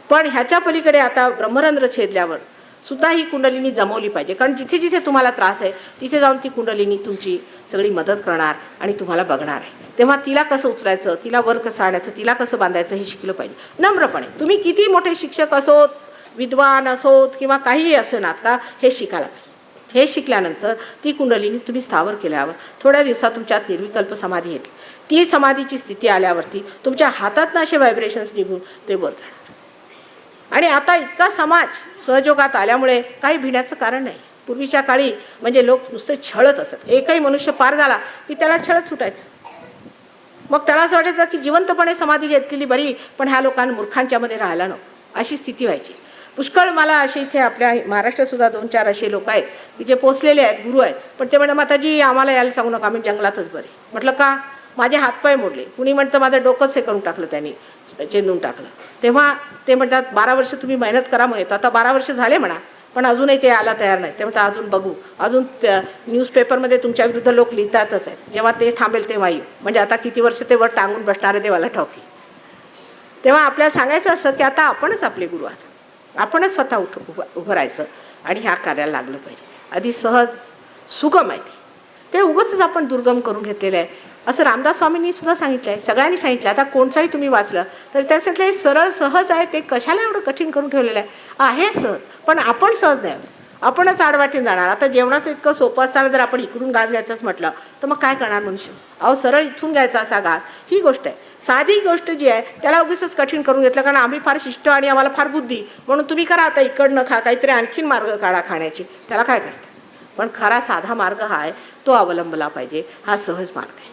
पण ह्याच्या पलीकडे आता ब्रह्मरंध्र छेदल्यावर सुद्धा ही कुंडलिनी जमवली पाहिजे, कारण जिथे जिथे तुम्हाला त्रास आहे तिथे जाऊन ती कुंडलिनी तुमची सगळी मदत करणार आणि तुम्हाला बघणार आहे. तेव्हा तिला कसं उचलायचं, तिला वर कसं आणायचं, तिला कसं बांधायचं हे शिकलं पाहिजे नम्रपणे. तुम्ही किती मोठे शिक्षक असोत, विद्वान असोत किंवा काहीही असो नात का, हे शिकायला पाहिजे. हे शिकल्यानंतर ती कुंडलिनी तुम्ही स्थावर केल्यावर थोड्या दिवसात तुमच्यात निर्विकल्प समाधी येते. ती समाधीची स्थिती आल्यावरती तुमच्या हातातनं असे व्हायब्रेशन्स निघून ते वर जाणार. आणि आता इतका समाज सहयोगात आल्यामुळे काही भिण्याचं कारण नाही. पूर्वीच्या काळी म्हणजे लोक नुसते छळत असत. एकही मनुष्य पार झाला की त्याला छळत सुटायचं. मग त्याला असं वाटायचं की जिवंतपणे समाधी घेतलेली बरी, पण ह्या लोकांना मूर्खांच्यामध्ये राहायला नको, अशी स्थिती व्हायची. पुष्कळ मला असे इथे आपल्या महाराष्ट्रात सुद्धा 2-4 असे लोक आहेत की जे पोचलेले आहेत, गुरु आहेत, पण ते म्हणतात माताजी आम्हाला यायला सांगू नका, आम्ही जंगलातच बरे. म्हटलं का? माझे हातपाय मोडले. कुणी म्हणतं माझं डोकंच हे करून टाकलं, त्यांनी चेंदून टाकलं. तेव्हा ते म्हणतात 12 वर्ष तुम्ही मेहनत करा म्हणत. आता 12 वर्ष झाले म्हणा, पण अजूनही ते यायला तयार नाही. ते म्हणतात अजून बघू, अजून न्यूजपेपरमध्ये तुमच्या विरुद्ध लोक लिहितातच आहेत, जेव्हा ते थांबेल तेव्हा येऊ. म्हणजे आता किती वर्ष ते वर टांगून बसणारे देवाला ठाऊकी. तेव्हा आपल्याला सांगायचं असं की आता आपणच आपले गुरु आहात, आपणच स्वतः उभं राहायचं आणि ह्या कार्याला लागलं पाहिजे. आधी सहज सुगम आहे ते उगाच आपण दुर्गम करून घेतलेलं आहे. असं रामदास स्वामींनी सुद्धा सांगितलं आहे, सगळ्यांनी सांगितलं. आता कोणताही तुम्ही वाचलं तर त्याच्यातलं हे सरळ सहज आहे, ते कशाला एवढं कठीण करून ठेवलेलं आहे सहज. पण आपण सहज नाही, आपणच आडवाटीन जाणार. आता जेवणाचं इतकं सोपं असताना जर आपण इकडून घास घ्यायचंच म्हटलं तर मग काय करणार मनुष्य? अहो सरळ इथून घ्यायचा असा घास, ही गोष्ट आहे. साधी गोष्ट जी आहे त्याला उगीच कठीण करून घेतलं, कारण आम्ही फार शिष्ट आणि आम्हाला फार बुद्धी, म्हणून तुम्ही करा आता इकडनं खा, काहीतरी आणखीन मार्ग काढा खाण्याची. त्याला काय करतं? पण खरा साधा मार्ग हा आहे, तो अवलंबला पाहिजे. हा सहज मार्ग आहे.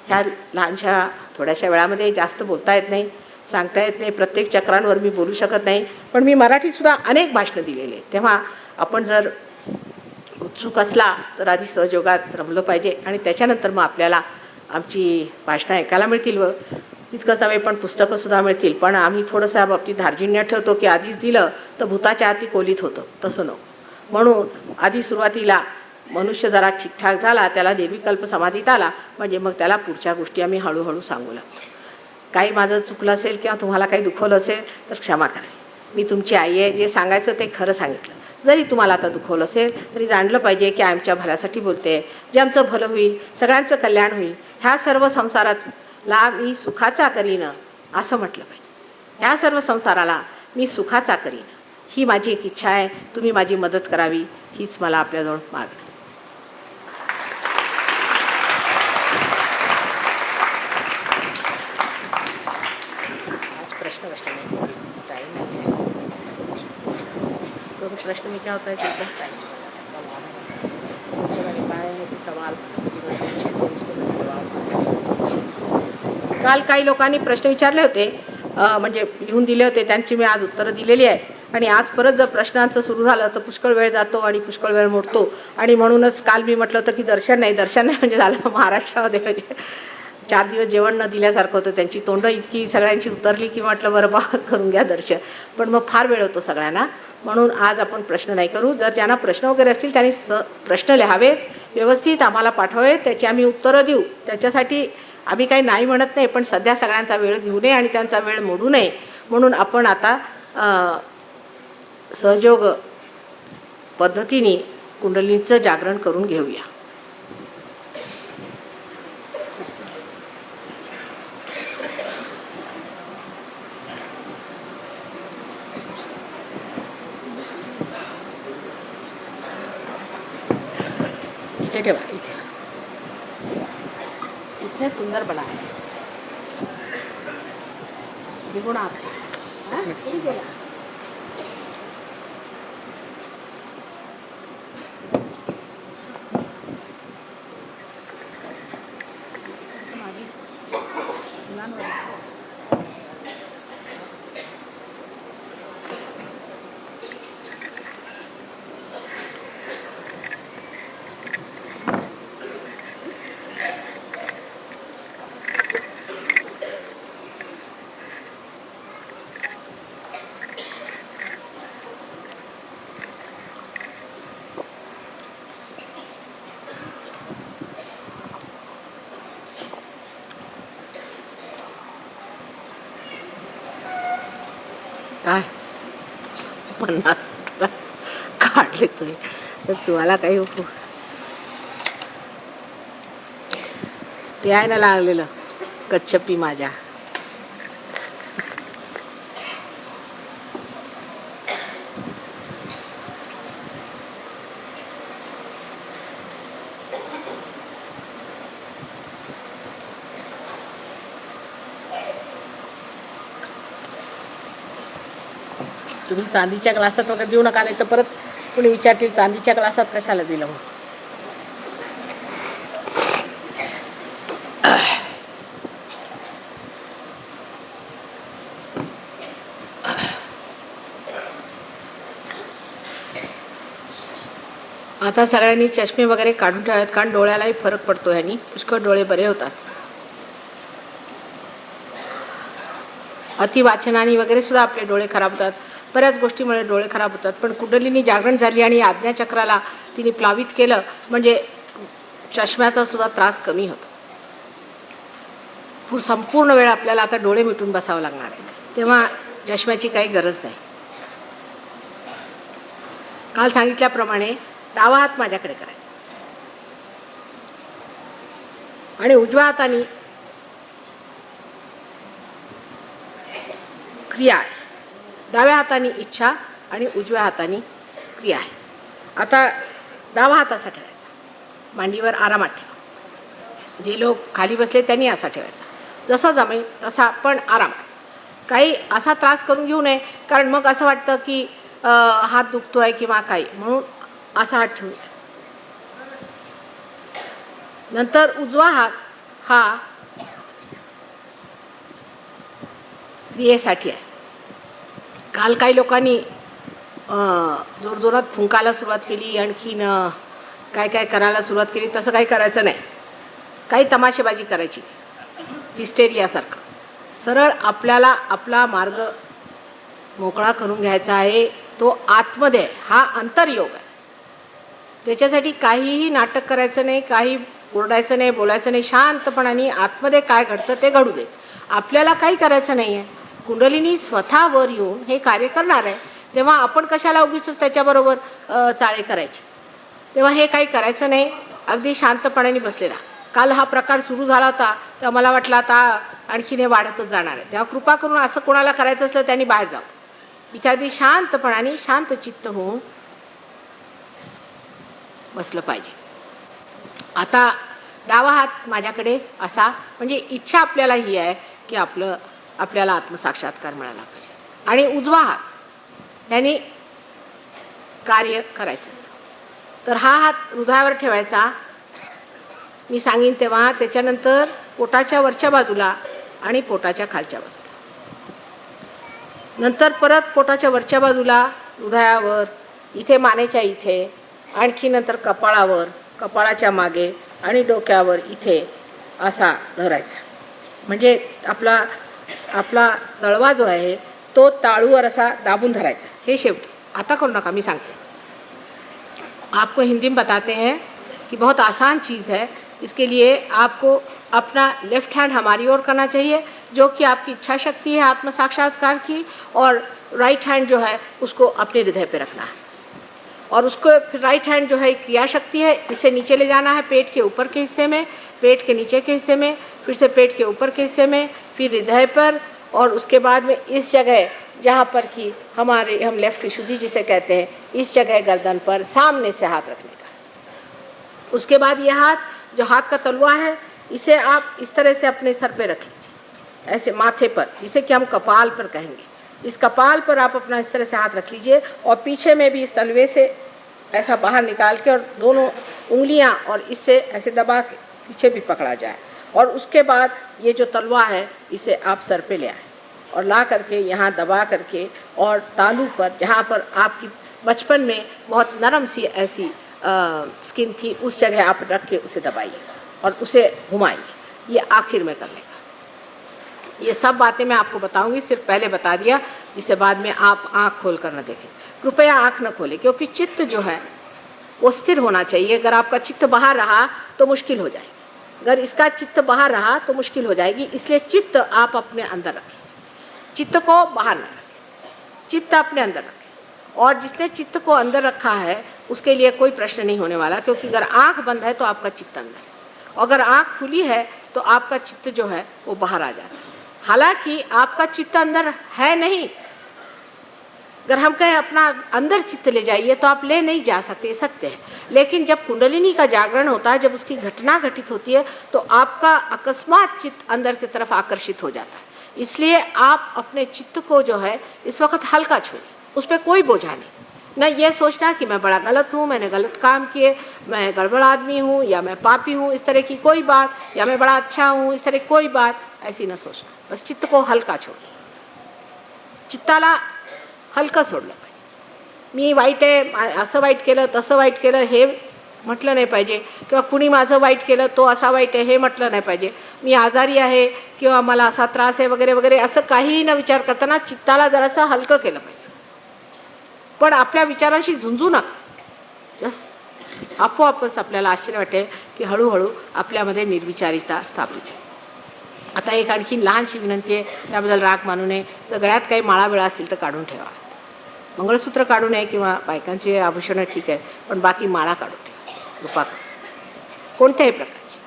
ह्या लहानशा थोड्याशा वेळामध्ये जास्त बोलता येत नाही, सांगता येत नाही, प्रत्येक चक्रांवर मी बोलू शकत नाही. पण मी मराठीतसुद्धा अनेक भाषणं दिलेली आहेत. तेव्हा आपण जर उत्सुक असला तर आधी सहयोगात रमलं पाहिजे आणि त्याच्यानंतर मग आपल्याला आमची भाषणं ऐकायला मिळतील व इतकंच नव्हे पण पुस्तकंसुद्धा मिळतील. पण आम्ही थोडंसं या बाबतीत धार्जिण्य ठेवतो की आधीच दिलं तर भूताच्या हाती कोलीत होतं, तसं नको. म्हणून आधी सुरुवातीला मनुष्य जरा ठीकठाक झाला, त्याला निर्विकल्प समाधीत आला, म्हणजे मग त्याला पुढच्या गोष्टी आम्ही हळूहळू सांगू लागतो. काही माझं चुकलं असेल किंवा तुम्हाला काही दुखवलं असेल तर क्षमा करा. मी तुमची आई आहे, जे सांगायचं ते खरं सांगितलं. जरी तुम्हाला आता दुखवलं असेल तरी जाणलं पाहिजे की आमच्या भल्यासाठी बोलते, जे आमचं भलं होईल, सगळ्यांचं कल्याण होईल. ह्या सर्व संसाराला मी सुखाचा करीन असं म्हटलं पाहिजे. ह्या सर्व संसाराला मी सुखाचा करीन, ही माझी एक इच्छा आहे. तुम्ही माझी मदत करावी, हीच मला आपल्याजवळ मागणी. प्रश्न में क्या होता है कि सवाल काल काही लोकांनी प्रश्न विचारले होते, म्हणजे लिहून दिले होते, त्यांची मी आज उत्तरं दिलेली आहे. आणि आज परत जर प्रश्नांचं सुरू झालं तर पुष्कळ वेळ जातो आणि पुष्कळ वेळ मोडतो. आणि म्हणूनच काल मी म्हटलं होतं की दर्शन नाही म्हणजे झालं महाराष्ट्रामध्ये म्हणजे 4 दिवस जेवण न दिल्यासारखं होतं. त्यांची तोंडं इतकी सगळ्यांची उतरली की म्हटलं बरं बा करून घ्या दर्शन, पण मग फार वेळ होतो सगळ्यांना. म्हणून आज आपण प्रश्न नाही करू. जर ज्यांना प्रश्न वगैरे असतील त्यांनी प्रश्न लिहावेत, व्यवस्थित आम्हाला पाठवावेत, त्याची आम्ही उत्तरं देऊ. त्याच्यासाठी आम्ही काही नाही म्हणत नाही, पण सध्या सगळ्यांचा वेळ घेऊ नये आणि त्यांचा वेळ मोडू नये. म्हणून आपण आता सहयोग पद्धतीने कुंडलिनीचं जागरण करून घेऊया. इथे ठेवा, इथे सुंदर बना है. निगुण काय 50 काढले तुम्ही तर तुम्हाला काही ते आहे ना लागलेलं कच्छपी माझ्या. तुम्ही चांदीच्या ग्लासात वगैरे देऊ नका, नाही तर परत कुणी विचारतील चांदीच्या ग्लासात कशाला दिलं म्हणून. आता सगळ्यांनी चष्मे वगैरे काढून ठेवावेत, कारण डोळ्यालाही फरक पडतो ह्यानी, पुष्कळ डोळे बरे होतात. अतिवाचनाने वगैरे सुद्धा आपले डोळे खराब होतात, बऱ्याच गोष्टीमुळे डोळे खराब होतात. पण कुंडलिनी जागरण झाली आणि आज्ञाचक्राला तिने प्लावित केलं म्हणजे चष्म्याचा सुद्धा त्रास कमी होतो. संपूर्ण वेळ आपल्याला आता डोळे मिटून बसावं लागणार आहे, तेव्हा चष्म्याची काही गरज नाही. काल सांगितल्याप्रमाणे डावा हात माझ्याकडे करायचा आणि उजव्या हाताने क्रिया आहे. डाव्या हाताने इच्छा आणि उजव्या हाताने क्रिया आहे. आता डावा हात असा ठेवायचा, मांडीवर आरामात ठेवा. जे लोक खाली बसले त्यांनी असा ठेवायचा, जसा जमेल तसा, पण आरामात. काही असा त्रास करून घेऊ नये, कारण मग असं वाटतं की हात दुखतोय किंवा काही, म्हणून असा हात ठेवू. नंतर उजवा हात हा क्रियेसाठी आहे. काल काही लोकांनी जोरजोरात फुंकायला सुरुवात केली, आणखीन काय काय करायला सुरुवात केली. तसं काही करायचं नाही, काही तमाशेबाजी करायची, हिस्टेरियासारखं. सरळ आपल्याला आपला मार्ग मोकळा करून घ्यायचा आहे, तो आतमध्ये हा अंतर्योग आहे. त्याच्यासाठी काहीही नाटक करायचं नाही, काही ओरडायचं नाही, बोलायचं नाही. शांतपणाने आतमध्ये काय घडतं ते घडू दे. आपल्याला काही करायचं नाही आहे. कुंडलिनी स्वतःवर येऊन हे कार्य करणार आहे, तेव्हा आपण कशाला उगीच त्याच्याबरोबर चाळे करायचे. तेव्हा हे काही करायचं नाही, अगदी शांतपणाने बसलेला. काल हा प्रकार सुरू झाला होता तेव्हा मला वाटलं आता आणखीन हे वाढतच जाणार आहे. तेव्हा कृपा करून असं कोणाला करायचं असलं त्यांनी बाहेर जावं. इथे अगदी शांतपणाने शांत चित्त होऊन बसलं पाहिजे. आता डावा हात माझ्याकडे असा, म्हणजे इच्छा आपल्याला ही आहे की आपल्याला आत्मसाक्षात्कार मिळाला पाहिजे. आणि उजवा हात याने कार्य करायचं असतं. तर हा हात हृदयावर ठेवायचा मी सांगीन तेव्हा. त्याच्यानंतर पोटाच्या वरच्या बाजूला आणि पोटाच्या खालच्या बाजूला. नंतर परत पोटाच्या वरच्या बाजूला, हृदयावर, इथे मानेच्या इथे, आणखी नंतर कपाळावर, कपाळाच्या मागे आणि डोक्यावर इथे असा धरायचा. म्हणजे आपला तळवा जो आहे तो ताळूवर असा दाबून धरायचा. हे शेवटी आता करू नका, मी सांगते. आपको हिंदी में बताते हैं कि बहुत आसान चीज़ है. इसके लिए आपको अपना लेफ्ट हैंड हमारी ओर करना चाहिए, जो कि आपकी इच्छा शक्ति है आत्म साक्षात्कार की, और राइट हैंड जो है उसको अपने हृदय पे रखना है. और उसको फिर राइट हैंड जो है क्रिया शक्ति है, इसे नीचे ले जाना है पेट के ऊपर के हिस्से में, पेट के नीचे के हिस्से में, फिर से पेट के ऊपर के हिस्से में, फिर हृदय पर, और उसके बाद में इस जगह जहाँ पर कि हम लेफ्ट शुद्धि जिसे कहते हैं, इस जगह गर्दन पर सामने से हाथ रखने का. उसके बाद ये हाथ, जो हाथ का तलवा है, इसे आप इस तरह से अपने सर पे रख लीजिए, ऐसे माथे पर, जिसे कि हम कपाल पर कहेंगे. इस कपाल पर आप अपना इस तरह से हाथ रख लीजिए, और पीछे में भी इस तलवे से ऐसा बाहर निकाल के, और दोनों उंगलियां और इससे ऐसे दबा के पीछे भी पकड़ा जाए. और उसके बाद ये जो तलवा है इसे आप सर पे ले आए और ला करके यहाँ दबा करके, और तालू पर, जहाँ पर आपकी बचपन में बहुत नरम सी ऐसी स्किन थी, उस जगह आप रख के उसे दबाइए और उसे घुमाइए. ये आखिर में करने का. ये सब बातें मैं आपको बताऊंगी, सिर्फ पहले बता दिया, जिसे बाद में आप आँख खोल कर न देखें. कृपया आँख न खोलें, क्योंकि चित्त जो है वो स्थिर होना चाहिए. अगर आपका चित्त बाहर रहा तो मुश्किल हो जाएगी, अगर इसका चित्त बाहर रहा तो मुश्किल हो जाएगी. इसलिए चित्त आप अपने अंदर रखें, चित्त को बाहर न रखें, चित्त अपने अंदर रखें. और जिसने चित्त को अंदर रखा है उसके लिए कोई प्रश्न नहीं होने वाला, क्योंकि अगर आँख बंद है तो आपका चित्त अंदर है, अगर आँख खुली है तो आपका चित्त जो है वो बाहर आ जाता है. हालांकि आपका चित्त अंदर है नहीं. अगर हम कहें अपना अंदर चित्त ले जाइए तो आप ले नहीं जा सकते, सत्य है. लेकिन जब कुंडलिनी का जागरण होता है, जब उसकी घटना घटित होती है, तो आपका अकस्मात चित्त अंदर की तरफ आकर्षित हो जाता है. इसलिए आप अपने चित्त को जो है इस वक्त हल्का छूए, उस पर कोई बोझा नहीं। न ये सोचना कि मैं बड़ा गलत हूँ, मैंने गलत काम किए, मैं गड़बड़ आदमी हूँ, या मैं पापी हूँ, इस तरह की कोई बात, या मैं बड़ा अच्छा हूँ, इस तरह की कोई बात ऐसी न सोचना। बस चित्त को हलका छोड़, चित्ताला हलकं सोडलं पाहिजे। मी वाईट आहे, असं वाईट केलं, तसं वाईट केलं हे म्हटलं नाही पाहिजे, किंवा कुणी माझं वाईट केलं तो असा वाईट आहे हे म्हटलं नाही पाहिजे। मी आजारी आहे किंवा मला असा त्रास आहे वगैरे वगैरे असं काहीही न विचार करताना चित्ताला जरासं हलकं केलं पाहिजे। पण आपल्या विचाराशी झुंजू नका। जस्ट आपोआपच आपल्याला आश्चर्य वाटेल की हळूहळू आपल्यामध्ये निर्विचारिता स्थापित आहे। आता एक आणखी लहानशी विनंती आहे, त्याबद्दल राग मानू नये। तर गळ्यात काही माळा बिळा असतील तर काढून ठेवा। मंगळसूत्र काढू नये किंवा बायकांची आभूषणं ठीक आहे, पण बाकी माळा काढून ठेवा, रुपा कोणत्याही प्रकारची,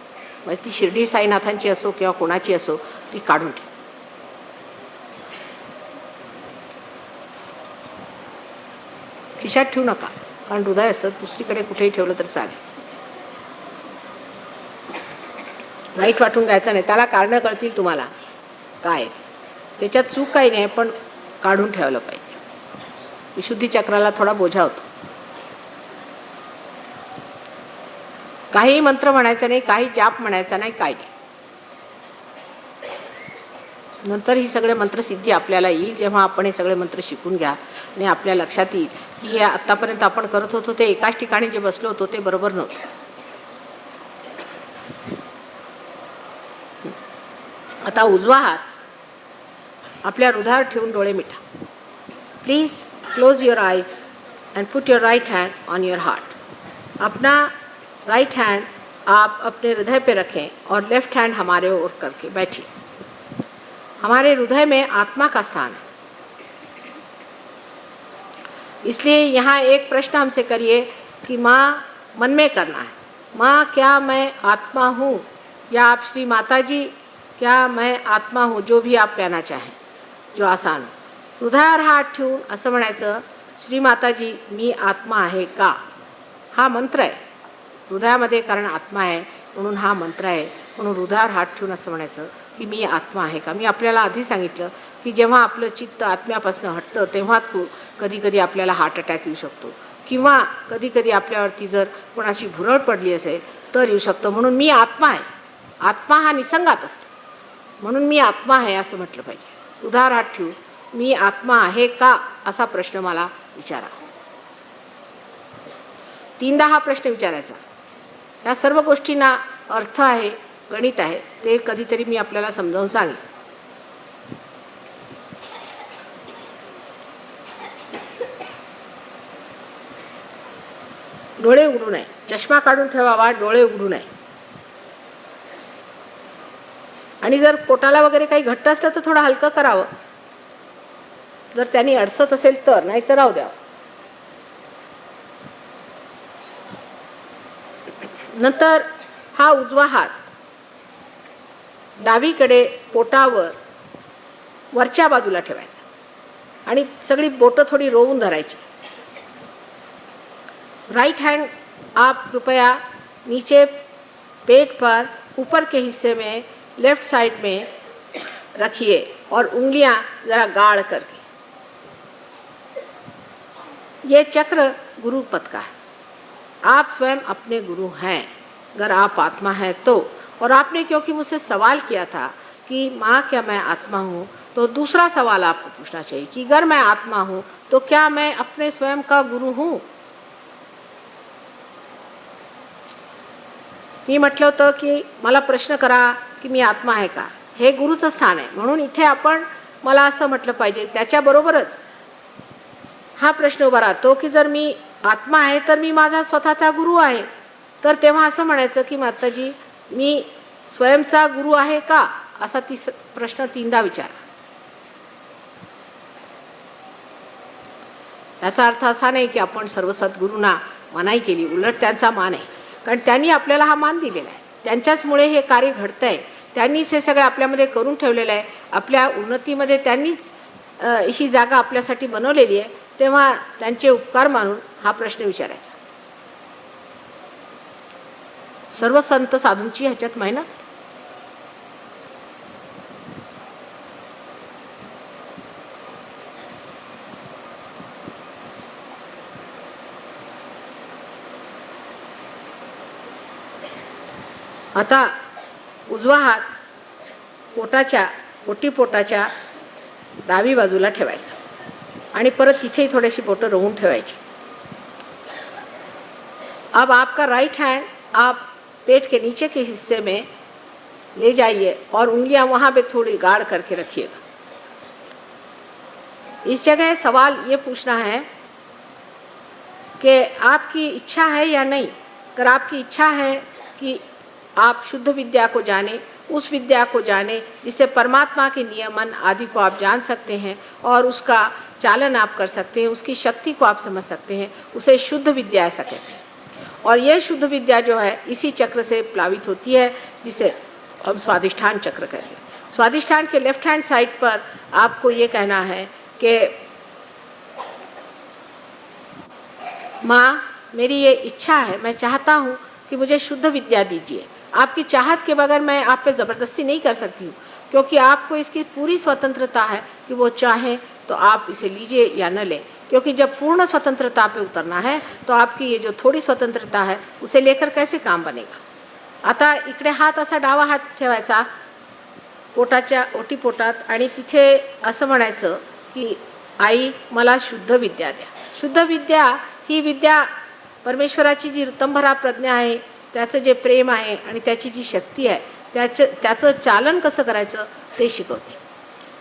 म्हणजे ती शिर्डी साईनाथांची असो किंवा कोणाची असो, ती काढून ठेवा। खिशात ठेवू नका, कारण हृदय असतं, दुसरीकडे कुठेही ठेवलं तर चालेल। वाईट वाटून घ्यायचं नाही, त्याला कारणं कळतील तुम्हाला काय, त्याच्यात चूक काही नाही, पण काढून ठेवलं पाहिजे। विशुद्धी चक्राला थोडा बोझा होतो। काही मंत्र म्हणायचा नाही, काही जाप म्हणायचा नाही, काही नाही। नंतर ही सगळे मंत्रसिद्धी आपल्याला येईल जेव्हा आपण हे सगळे मंत्र शिकून घ्या आणि आपल्या लक्षात येईल की हे आतापर्यंत आपण करत होतो ते एकाच ठिकाणी जे बसलो होतो ते बरोबर नव्हतं। आता उजवा हात आपल्या हृदयावर ठेवून डोळे meta. Please close your eyes end put your right hand on your heart. Apna right hand आप अपने हृदय पे रखें और लेफ्ट हैंड हमारे ओर करके बैठिए। हमारे हृदय में आत्मा का स्थान है, इसलिए यहाँ एक प्रश्न हमसे करिए कि माँ, मन में करना है, माँ क्या मैं आत्मा हूँ, या आप श्री माता जी क्या मैं आत्मा हूँ, जो भी आप कहना चाहें, जो आसान हो। हृदयावर हात ठेवून असं म्हणायचं, श्री माताजी मी आत्मा आहे का? हा मंत्र आहे हृदयामध्ये, कारण आत्मा आहे म्हणून हा मंत्र आहे। म्हणून हृदयावर हात ठेवून असं म्हणायचं की मी आत्मा आहे का? मी आपल्याला आधी सांगितलं की जेव्हा आपलं चित्त आत्म्यापासून हटतं तेव्हाच कधी कधी आपल्याला हार्ट अटॅक येऊ शकतो, किंवा कधी कधी आपल्यावरती जर कोणाशी भुरळ पडली असेल तर येऊ शकतो। म्हणून मी आत्मा आहे, आत्मा हा निसंगात असतो, म्हणून मी आत्मा आहे असं म्हटलं पाहिजे। हृदयावर हात ठेवून मी आत्मा आहे का असा प्रश्न मला विचारा। 3दा हा प्रश्न विचारायचा। या सर्व गोष्टींना अर्थ आहे, गणित आहे, ते कधीतरी मी आपल्याला समजावून सांगेन। डोळे उघडू नये, चष्मा काढून ठेवावा, डोळे उघडू नये। आणि जर पोटाला वगैरे काही घट्ट असलं तर थोडं हलकं करावं, जर त्यांनी अडसत असेल तर, नाही तर राहू द्यावं। नंतर हा उजवा हात डावीकडे पोटावर वरच्या बाजूला ठेवायचा आणि सगळी बोटं थोडी रोवून धरायची। राइट हैंड आप कृपया नीचे पेट पर ऊपर के हिस्से में लेफ्ट साइड में रखिए और उंगलियां ज़रा गाढ़ करके। ये चक्र गुरु पद का है। आप स्वयं अपने गुरु हैं अगर आप आत्मा हैं तो। और आपने क्योंकि मुझसे सवाल किया था कि माँ क्या मैं आत्मा हूँ, तो दूसरा सवाल आपको पूछना चाहिए कि अगर मैं आत्मा हूँ तो क्या मैं अपने स्वयं का गुरु हूँ? मी म्हटलं होतं की मला प्रश्न करा की मी आत्मा आहे का, हे गुरुचं स्थान आहे। म्हणून इथे आपण मला असं म्हटलं पाहिजे, त्याच्याबरोबरच हा प्रश्न उभा राहतो की जर मी आत्मा आहे तर मी माझा स्वतःचा गुरु आहे, तर तेव्हा असं म्हणायचं की माताजी मी स्वयंचा गुरु आहे का, असा प्रश्न 3दा विचारा। याचा अर्थ असा नाही की आपण सर्व सद्गुरूंना मनाई केली, उलट त्यांचा मान आहे, कारण त्यांनी आपल्याला हा मान दिलेला आहे। त्यांच्याचमुळे हे कार्य घडतं आहे, त्यांनीच हे सगळं आपल्यामध्ये करून ठेवलेलं आहे। आपल्या उन्नतीमध्ये त्यांनीच ही जागा आपल्यासाठी बनवलेली आहे, तेव्हा त्यांचे उपकार मानून हा प्रश्न विचारायचा। सर्व संत साधूंची ह्याच्यात मेहनत। आता उजवा हात ओटीपोटाच्या डावी बाजूला ठेवायचा आणि परत तिथेही थोडीशी बोटं रोवून ठेवायची. अब आपका राइट हैंड आप पेट के नीचे के हिस्से में ले जाइए और उंगलियां वहाँ पे थोड़ी गाढ़ करके रखिएगा. इस जगह सवाल ये पूछना है कि आपकी इच्छा है या नहीं. अगर आपकी इच्छा है कि आप शुद्ध विद्या को जाने, उस विद्या को जाने जिससे परमात्मा के नियमन आदि को आप जान सकते हैं और उसका चालन आप कर सकते हैं, उसकी शक्ति को आप समझ सकते हैं, उसे शुद्ध विद्या ऐसा कहते हैं. और यह शुद्ध विद्या जो है इसी चक्र से प्लावित होती है जिसे हम स्वादिष्ठान चक्र कहते हैं. स्वादिष्ठान के लेफ्ट हैंड साइड पर आपको ये कहना है कि माँ, मेरी ये इच्छा है, मैं चाहता हूँ कि मुझे शुद्ध विद्या दीजिए. आपकी चाहत के बगैर मैं आप पे ज़बरदस्ती नहीं कर सकती हूँ, क्योंकि आपको इसकी पूरी स्वतंत्रता है कि वो चाहें तो आप इसे लीजिए या न लें. क्योंकि जब पूर्ण स्वतंत्रता पे उतरना है तो आपकी ये जो थोड़ी स्वतंत्रता है उसे लेकर कैसे काम बनेगा. आता इकडे हात असा डावा हात ठेवायचा ओटीपोटात आणि तिथे असं म्हणायचं की आई, मला शुद्ध विद्या द्या. शुद्ध विद्या ही विद्या परमेश्वराची जी ऋतंभरा प्रज्ञा आहे, त्याचं जे प्रेम आहे आणि त्याची जी शक्ती आहे त्याचं चालन कसं करायचं ते शिकवते.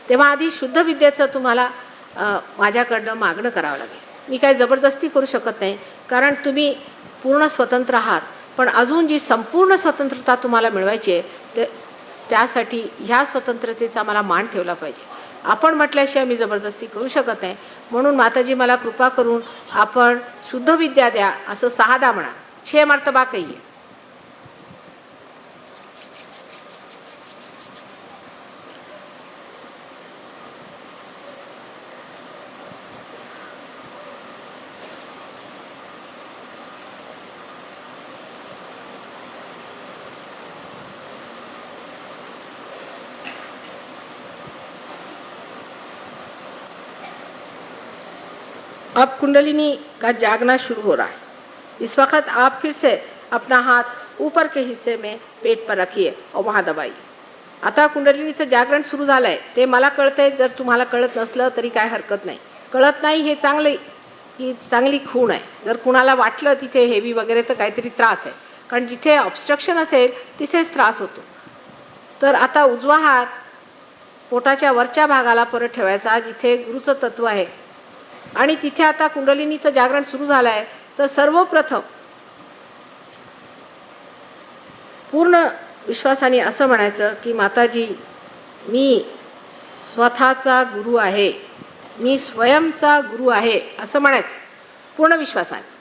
तेव्हा आधी शुद्ध विद्येचं तुम्हाला माझ्याकडनं मागणं करावं लागेल. मी काय जबरदस्ती करू शकत नाही, कारण तुम्ही पूर्ण स्वतंत्र आहात. पण अजून जी संपूर्ण स्वतंत्रता तुम्हाला मिळवायची आहे त्यासाठी ह्या स्वतंत्रतेचा मला मान ठेवला पाहिजे. आपण म्हटल्याशिवाय मी जबरदस्ती करू शकत नाही. म्हणून माताजी, मला कृपा करून आपण शुद्ध विद्या द्या असं 6दा म्हणा. 6 मर्तबा कहिए. अब कुंडलिनी का जागना शुरू हो रहा है. इस वक्त आप फिर से अपना हात ऊपर के हिस्से में पेट पर रखिए और वहाँ दबाइए. आता कुंडलिनीचं जागरण सुरू झालं आहे ते मला कळतंय. जर तुम्हाला कळत नसलं तरी काय हरकत नाही. कळत नाही हे चांगली खूण आहे. जर कुणाला वाटलं तिथे हेवी वगैरे तर काहीतरी त्रास आहे, कारण जिथे ऑब्स्ट्रक्शन असेल तिथेच त्रास होतो. तर आता उजवा हात पोटाच्या वरच्या भागाला परत ठेवायचा जिथे गुरुचं तत्व आहे आणि तिथे आता कुंडलिनीचं जागरण सुरू झालं आहे. तर सर्वप्रथम पूर्ण विश्वासाने असं म्हणायचं की माताजी, मी स्वतःचा गुरु आहे, मी स्वयंचा गुरु आहे असं म्हणायचं पूर्ण विश्वासाने.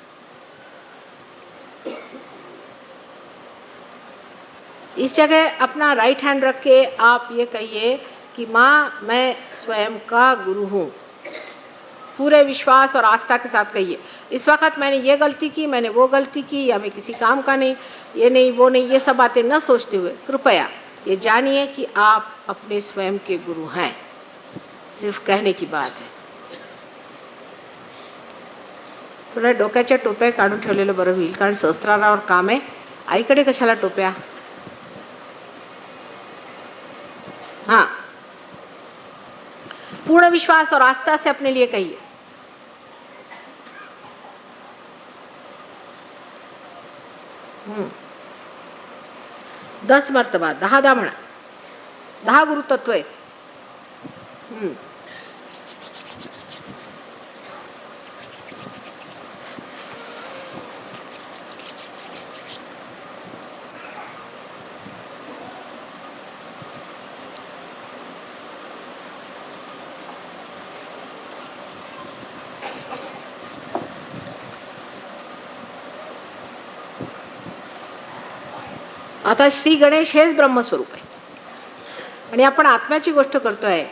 इस जगह अपना राइट हैंड रख के आप ये कहिए कि माँ, मैं स्वयं का गुरु हूँ. पूरे विश्वास और आस्था के साथ कहिए. इस वक्त मैंने ये गलती की, मैंने वो गलती की, या मैं किसी काम का नहीं, ये नहीं वो नहीं, ये सब बातें न सोचते हुए कृपया ये जानिए कि आप अपने स्वयं के गुरु हैं. सिर्फ कहने की बात है. थोड्या डोक्याच्या टोप्या काढून ठेवलेलं बरं होईल, कारण सहस्त्रारावर काम आहे. आईकडे कशाला टोप्या. हाँ, पूर्ण विश्वास और आस्था से अपने लिए कहिए. 10 मर्तबा 10दा म्हणा. 10 गुरुतत्व आहे. आता श्री गणेश हेच ब्रह्मस्वरूप आहे आणि आपण आत्म्याची गोष्ट करतोय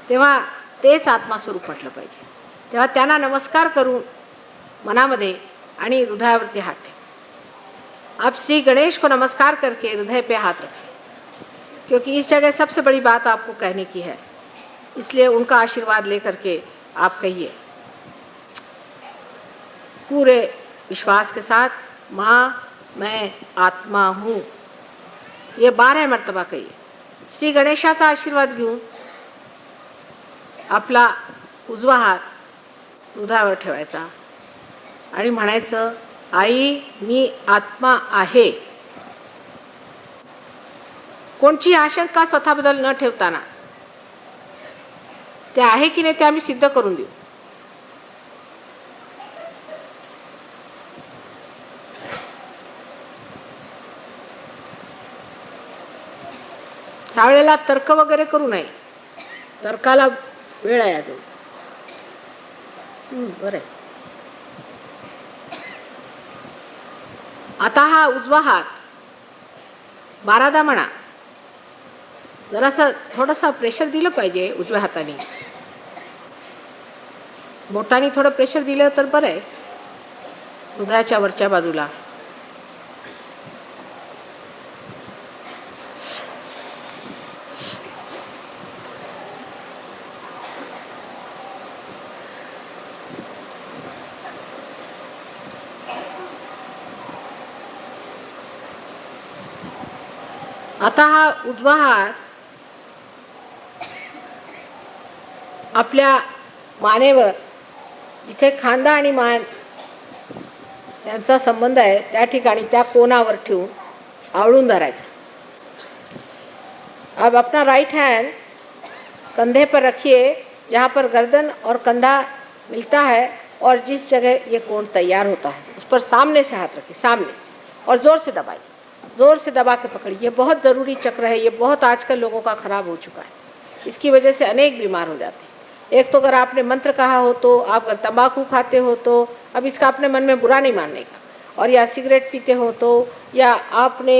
तेव्हा तेच आत्मास्वरूप म्हटलं पाहिजे. तेव्हा त्यांना नमस्कार करून मनामध्ये आणि हृदयावरती हात ठेवा. आप श्री गणेश को नमस्कार करके हृदय पे हाथ रखें, क्योंकि इस जगह सबसे बड़ी बात आपको कहने की है. इसलिए उनका आशीर्वाद लेकर के आप कहिए पूरे विश्वास के साथ, माँ, मैं आत्मा हूँ, ये 12 मर्तबा कहिए. श्री गणेशाचा आशीर्वाद घेऊन आपला उजवा हात हृदयावर ठेवायचा आणि म्हणायचं, आई मी आत्मा आहे. कोणची आशंका स्वतःबद्दल न ठेवताना ते आहे की नाही ते आम्ही सिद्ध करून देऊ. त्यावेळेला तर्क वगैरे करू नये. तर्काला वेळ आहे अजून. बरं आहे. आता हा उजवा हात 12दा म्हणा. जरासं थोडंसं प्रेशर दिलं पाहिजे उजव्या हाताने. बोटाने थोडं प्रेशर दिलं तर बरं आहे हृदयाच्या वरच्या बाजूला. आता हा उजवा हात आपल्या मानेवर, जिथे खांदा आणि मान यांचा संबंध आहे त्या ठिकाणी त्या कोणावर ठेवून आवळून धरायचा. अब अपना राइट हैंड कंधे पर रखिए जहाँ पर गर्दन और कंधा मिलता है और जिस जगह ये कोण तैयार होता है उस पर सामने से हाथ रखिए, सामने से, और ज़ोर से दबाइए. ज़ोर से दबा के पकड़िए. ये बहुत ज़रूरी चक्र है. ये बहुत आजकल लोगों का ख़राब हो चुका है. इसकी वजह से अनेक बीमार हो जाते हैं. एक तो अगर आपने मंत्र कहा हो तो, आप अगर तंबाकू खाते हो तो, अब इसका अपने मन में बुरा नहीं मानने का, और या सिगरेट पीते हो तो, या आपने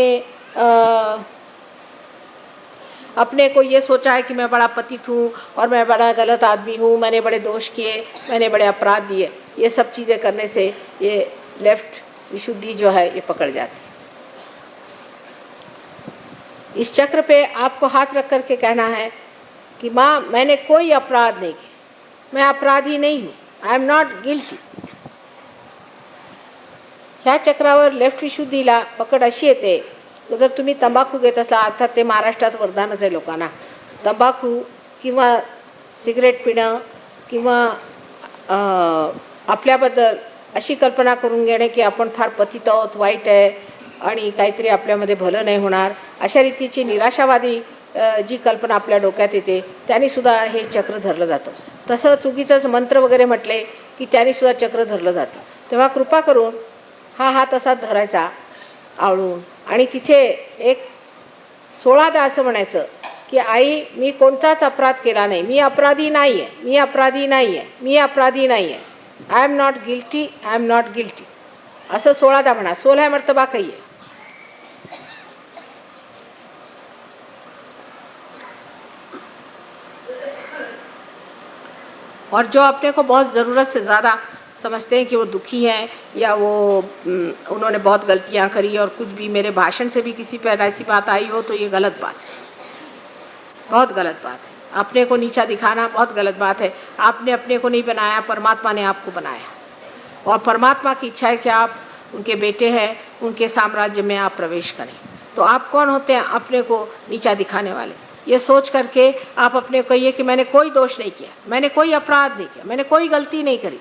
अपने को ये सोचा है कि मैं बड़ा पतित हूँ और मैं बड़ा गलत आदमी हूँ, मैंने बड़े दोष किए, मैंने बड़े अपराध दिए, ये सब चीज़ें करने से ये लेफ्ट विशुद्धि जो है ये पकड़ जाती है. इस चक्र पे आपको हाथ रख कर के कहना है कि माँ मैंने कोई अपराध नहीं किया, मैं अपराधी नहीं हूँ, आई एम नॉट गिल्टी. ह्या चक्रावर लेफ्ट विशुद्धीला पकड अशी येते. जर तुम्ही तंबाखू घेत असला, अर्थात ते महाराष्ट्रात वरदानच आहे लोकांना, तंबाखू किंवा सिगरेट पिणं किंवा आपल्याबद्दल अशी कल्पना करून घेणे की आपण फार पतित आहोत, वाईट आहे आणि काहीतरी आपल्यामध्ये भलं नाही होणार, अशा रीतीची निराशावादी जी कल्पना आपल्या डोक्यात येते त्यानेसुद्धा हे चक्र धरलं जातं. तसं चुकीचंच मंत्र वगैरे म्हटले की त्यानेसुद्धा चक्र धरलं जातं. तेव्हा कृपा करून हा हात असा धरायचा आवळून आणि तिथे एक 16दा असं म्हणायचं की आई मी कोणताच अपराध केला नाही, मी अपराधी नाही आहे, मी अपराधी नाही आहे, मी अपराधी नाही आहे, I am not guilty, I am not guilty, असं 16दा म्हणा. 16 मर्तबा कहिए. और जो अपने को बहुत ज़रूरत से ज़्यादा समझते हैं कि वो दुखी हैं या वो उन्होंने बहुत गलतियां करी और कुछ भी मेरे भाषण से भी किसी पर ऐसी बात आई हो तो ये गलत बात है, बहुत गलत बात है. अपने को नीचा दिखाना बहुत गलत बात है. आपने अपने को नहीं बनाया, परमात्मा ने आपको बनाया, और परमात्मा की इच्छा है कि आप उनके बेटे हैं, उनके साम्राज्य में आप प्रवेश करें. तो आप कौन होते हैं अपने को नीचा दिखाने वाले? ये सोच करके आप अपने को कहिए कि मैंने कोई दोष नहीं किया, मैंने कोई अपराध नहीं किया, मैंने कोई गलती नहीं करी.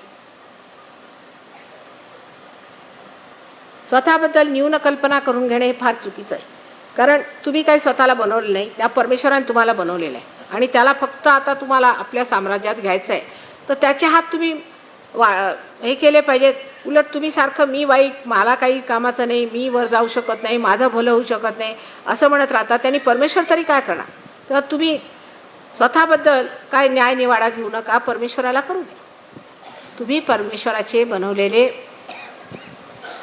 स्वतःबद्दल न्यून कल्पना करून घेणे हे फार चुकीचं आहे. कारण तुम्ही काही स्वतःला बनवलं नाही, त्या परमेश्वराने तुम्हाला बनवलेलं आहे आणि त्याला फक्त आता तुम्हाला आपल्या साम्राज्यात घ्यायचं आहे. तर त्याचे हात तुम्ही हे केले पाहिजेत. उलट तुम्ही सारखं मी वाईट, मला काही कामाचं नाही, मी वर जाऊ शकत नाही, माझं भलं होऊ शकत नाही असं म्हणत राहता. त्यांनी परमेश्वर तरी काय करणार? तेव्हा तुम्ही स्वतःबद्दल काय न्याय निवाडा घेऊ नका, परमेश्वराला करू द्या. तुम्ही परमेश्वराचे बनवलेले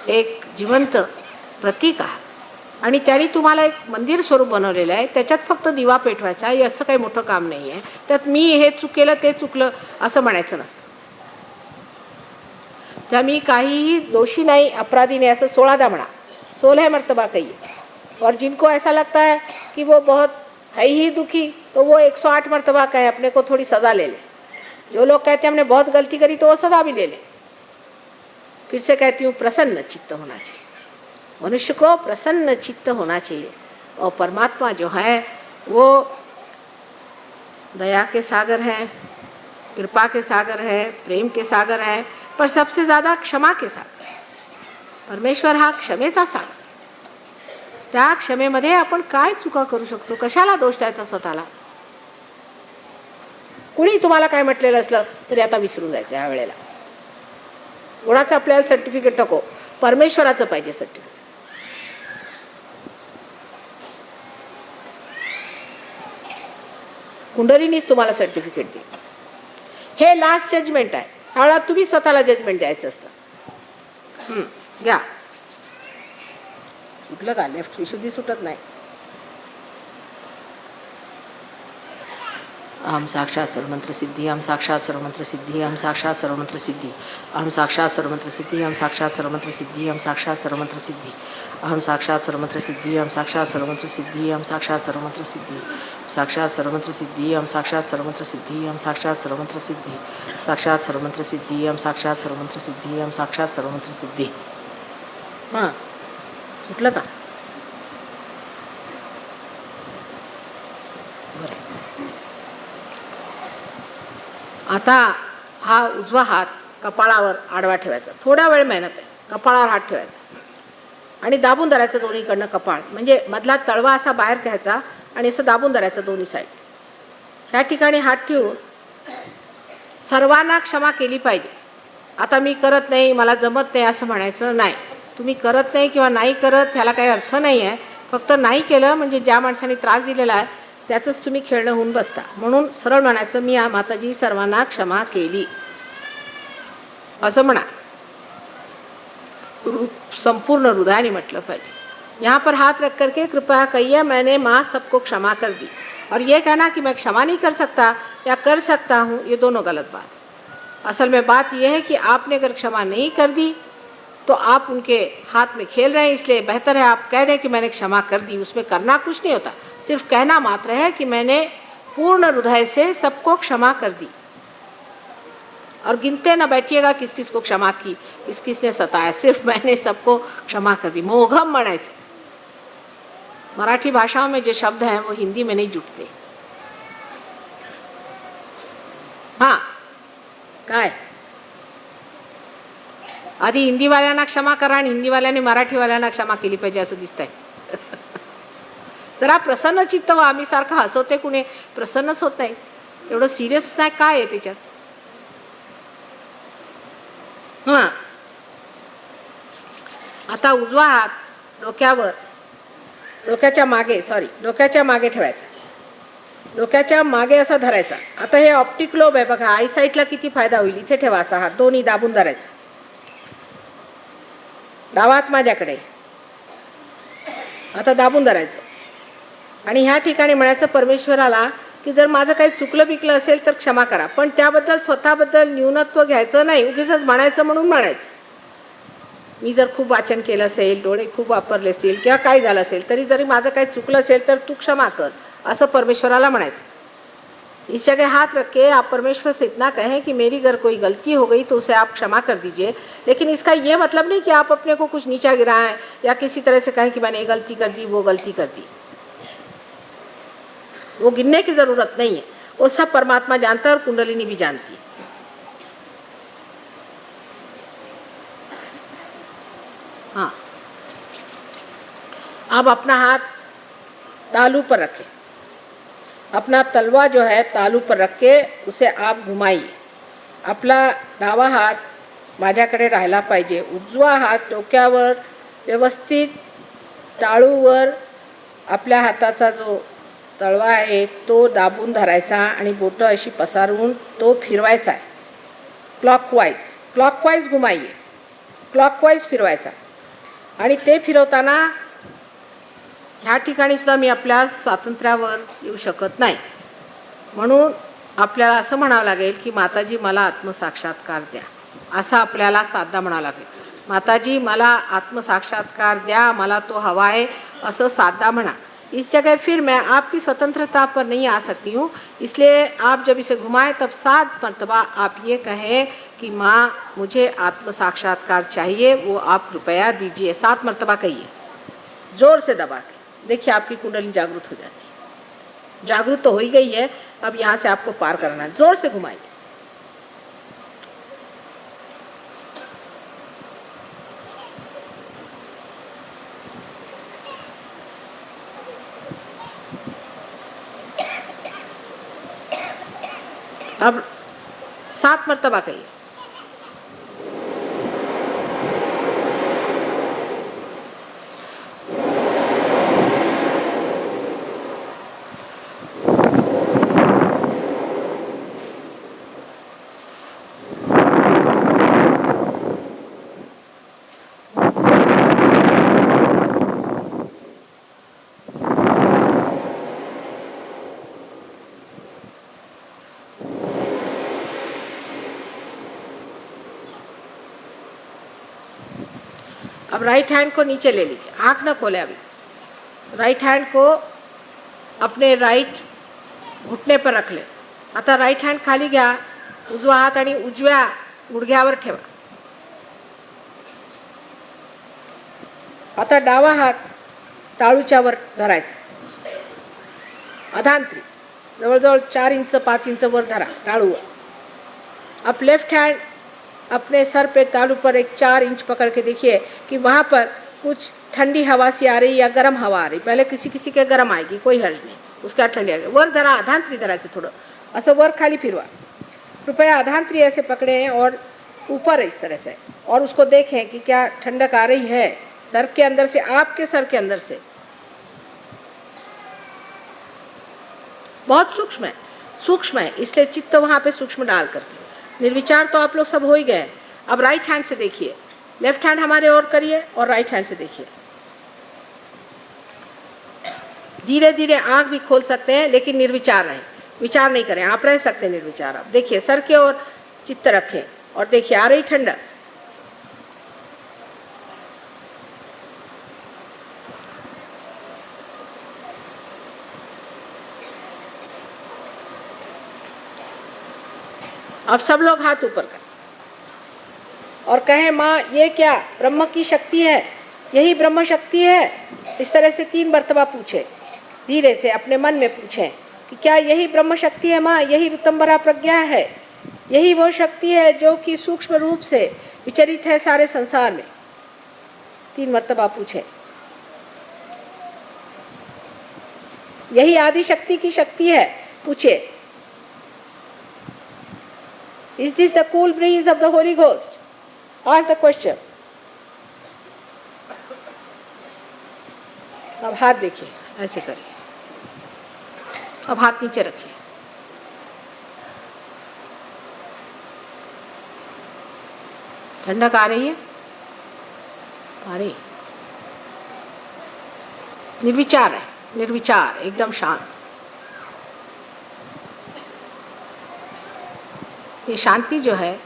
एक जिवंत प्रतीक आहात आणि त्यांनी तुम्हाला एक मंदिर स्वरूप बनवलेलं आहे. त्याच्यात फक्त दिवा पेटवायचा हे असं काही मोठं काम नाही आहे. त्यात मी हे चुकेलं ते चुकलं असं म्हणायचं नसतं. त्या मी काहीही दोषी नहीं, अपराधी नहीं, ऐसा 16दा म्हणा. 16 मर्तबा कहिए. और जिनको ऐसा लगता है कि वो बहुत है ही दुखी तो वो 108 मर्तबा कहे, अपने को थोड़ी सज़ा ले ले. जो लोग कहते हैं हमने बहुत गलती करी तो वो सज़ा भी ले ले. फिर से कहती हूँ, प्रसन्न चित्त होना चाहिए. मनुष्य को प्रसन्न चित्त होना चाहिए. और परमात्मा जो है वो दया के सागर हैं, कृपा के सागर है, प्रेम के सागर है, पर सबसे ज़्यादा क्षमा के सागर. परमेश्वर हा क्षमेचा सागर. त्या क्षमेमध्ये आपण काय चुका करू शकतो, कशाला दोष द्यायचा स्वतःला. कुणी तुम्हाला काय म्हटलेलं असलं तरी आता विसरून जायचं ह्या वेळेला. कोणाचं आपल्याला सर्टिफिकेट नको, परमेश्वराचं पाहिजे सर्टिफिकेट. कुंडलीनीच तुम्हाला सर्टिफिकेट देईल. हे लास्ट जजमेंट आहे. ह्यावेळेला तुम्ही स्वतःला जजमेंट द्यायचं असतं. घ्या. कुठलं का लेफ्ट विशुद्धी सुटत नाही. अहम साक्षात सर्वमंत्र सिद्धी, अहम साक्षात सर्वमंत्र सिद्धी, अहम साक्षात सर्वमंत्र सिद्धी, अहम साक्षात सर्वमंत्र सिद्धी, अहम साक्षात सर्वमंत्र सिद्धी, अहम साक्षात सर्वमंत्र सिद्धी, अहम साक्षात सर्वमंत्र सिद्धी, अहम साक्षात सर्वमंत्र सिद्धी, अहम साक्षात सर्वमंत्र सिद्धी, साक्षात सर्वमंत्र सिद्धी, अहम साक्षात सर्वमंत्र सिद्धी, अहम साक्षात सर्वमंत्र सिद्धी, साक्षात सर्वमंत्र सिद्धी, अहम साक्षात सर्वमंत्र सिद्धी, अहम साक्षात सर्वमंत्र सिद्धी. हां, कुठलं का? बरं. आता हा उजवा हात कपाळावर आडवा ठेवायचा. थोडा वेळ मेहनत आहे. कपाळावर हात ठेवायचा आणि दाबून धरायचं दोन्हीकडनं कपाळ. म्हणजे मधला तळवा असा बाहेर घ्यायचा आणि असं दाबून धरायचं दोन्ही साईड. ह्या ठिकाणी हात ठेवून सर्वांना क्षमा केली पाहिजे. आता मी करत नाही, मला जमत नाही असं म्हणायचं नाही. तुम्ही करत नाही किंवा नाही करत ह्याला काही अर्थ नाही आहे. फक्त नाही केलं म्हणजे ज्या माणसाने त्रास दिलेला आहे त्याचंच तुम्ही खेळणं होऊन बसता. म्हणून सरळ म्हणायचं, मी माताजी सर्वांना क्षमा केली असं म्हणा. संपूर्ण हृदयाने म्हटलं पाहिजे. यहाँ पर हाथ रख करके कृपया कहिए मैंने माँ सबको क्षमा कर दी. और ये कहना कि मैं क्षमा नहीं कर सकता या कर सकता हूँ, ये दोनों गलत बात. असल में बात यह है कि आपने अगर क्षमा नहीं कर दी तो आप उनके हाथ में खेल रहे हैं. इसलिए बेहतर है आप कह दें कि मैंने क्षमा कर दी. उसमें करना कुछ नहीं होता, सिर्फ कहना मात्र है कि मैंने पूर्ण हृदय से सबको क्षमा कर दी. और गिनते ना बैठिएगा किस किस को क्षमा की, किस किसने सताया. सिर्फ मैंने सबको क्षमा कर दी. मोघम म्हणायचं. मराठी भाषा में जो शब्द हैं वो हिंदी में नहीं जुटते. हाँ, काय आधी हिंदीवाल्यांना क्षमा करा आणि हिंदीवाल्यांनी मराठीवाल्यांना क्षमा केली पाहिजे असं दिसतंय. जरा प्रसन्न चित्त व्हा. आम्ही सारखं हसवते, कुणी प्रसन्नच होत नाही. एवढं सिरियस नाही काय आहे त्याच्यात. हां, आता उजवा हात डोक्यावर, डोक्याच्या मागे ठेवायचा. डोक्याच्या मागे असा धरायचा. आता हे ऑप्टिक लोब आहे बघा, आय साईटला किती फायदा होईल. इथे ठेवा असा हात, दोन्ही दाबून धरायचा. डावा हात माझ्याकडे, आता दाबून धरायचं आणि ह्या ठिकाणी म्हणायचं परमेश्वराला की जर माझं काही चुकलं बिकलं असेल तर क्षमा करा. पण त्याबद्दल स्वतःबद्दल न्यूनत्व घ्यायचं नाही. उगीच म्हणायचं म्हणून म्हणायचं. मी जर खूप वाचन केलं असेल, डोळे खूप वापरले असतील किंवा काय झालं असेल तरी जरी माझं काही चुकलं असेल तर तू क्षमा कर असं परमेश्वराला म्हणायचं. इस जगह हाथ रख के आप परमेश्वर से इतना कहें कि मेरी अगर कोई गलती हो गई तो उसे आप क्षमा कर दीजिए. लेकिन इसका ये मतलब नहीं कि आप अपने को कुछ नीचा गिराएं या किसी तरह से कहें कि मैंने ये गलती कर दी, वो गलती कर दी. वो गिनने की ज़रूरत नहीं है. वो सब परमात्मा जानता है और कुंडलिनी भी जानती है. हाँ, अब अपना हाथ तालू पर रखें. अपना तलवा जो है तालू पर रख के उसे आप घुमाइए. आपला डावा हात माझ्याकडे राहिला पाहिजे. उजवा हात डोक्यावर व्यवस्थित टाळूवर आपल्या हाताचा जो तळवा आहे तो दाबून धरायचा आणि बोटं अशी पसारून तो फिरवायचा आहे. क्लॉकवाईज घुमाइए. क्लॉकवाईज फिरवायचा. आणि ते फिरवताना ह्या ठिकाणी सुद्धा मी आपल्या स्वातंत्र्यावर येऊ शकत नाही. म्हणून आपल्याला असं म्हणावं लागेल की माताजी मला आत्मसाक्षात्कार द्या. असं आपल्याला साधा म्हणावं लागेल. माताजी मला आत्मसाक्षात्कार द्या, मला तो हवा आहे असं साधा म्हणा. इस जगह फिर मैं आपकी स्वतंत्रता पर नहीं आ सकती हूँ. इसलिए आप जब इसे घुमाएं तब 7 मरतबा आप ये कहें कि माँ मुझे आत्मसाक्षात्कार चाहिए, वो आप कृपया दीजिए. 7 मरतबा कहिए, जोर से दबा के. देखिए आपकी कुंडली जागृत हो जाती है। जागृत तो हो ही गई है, अब यहाँ से आपको पार करना है। जोर से घुमाइए। अब 7 मरतबा कहिए। अब राइट हैंड को नीचे ले लीजिए, आँख ना खोले अभी। राइट हैंड को अपने राइट घुटणे पर रख ले। आता राइट हँड खाली घ्या, उजवा हात आणि उजव्या गुडघ्यावर ठेवा। आता डावा हात टाळूच्या वर धरायचा, अधांत्री जवळजवळ 4 इंच 5 इंच वर धरा टाळूवर। अब लेफ्ट हैंड अपने सर पे तालू पर एक 4 इंच पकड़ के देखिए कि वहाँ पर कुछ ठंडी हवा सी आ रही या गर्म हवा आ रही। पहले किसी किसी के गर्म आएगी, कोई हर्ज नहीं, उसका ठंडी आएगी। वर धरा, अधांत्री धरायचं थोडं, असं वर खाली फिरवा। कृपया अधांत्री ऐसे पकड़ें और ऊपर इस तरह से, और उसको देखें कि क्या ठंडक आ रही है सर के अंदर से, आपके सर के अंदर से। बहुत सूक्ष्म है, इसलिए चित्त वहाँ पे सूक्ष्म डाल करके। निर्विचार तो आप लोग सब हो ही गए। अब राइट हैंड से देखिए, लेफ्ट हैंड हमारे ओर करिए और राइट हैंड से देखिए। धीरे धीरे आंख भी खोल सकते हैं, लेकिन निर्विचार रहें, विचार नहीं करें। आप रह सकते हैं निर्विचार। आप देखिए, सर के ओर चित्त रखें और देखिए आ रही ठंडक। अब सब लोग हाथ ऊपर करें और कहें, माँ ये क्या ब्रह्म की शक्ति है, यही ब्रह्म शक्ति है। इस तरह से 3 मर्तबा पूछे, धीरे से अपने मन में पूछें कि क्या यही ब्रह्म शक्ति है माँ, यही ऋतंबरा प्रज्ञा है, यही वो शक्ति है जो कि सूक्ष्म रूप से विचरित है सारे संसार में। 3 मर्तबा पूछे। यही आदि शक्ति की शक्ति है, पूछे। Is this the cool breeze of the Holy Ghost? Ask the question. अब हाथ देखिए, ऐसे करिए। अब हाथ नीचे रखिए। ठंडक आ रही है? आ रही। निर्विचार है, निर्विचार, एकदम शांत। ये शांति जो है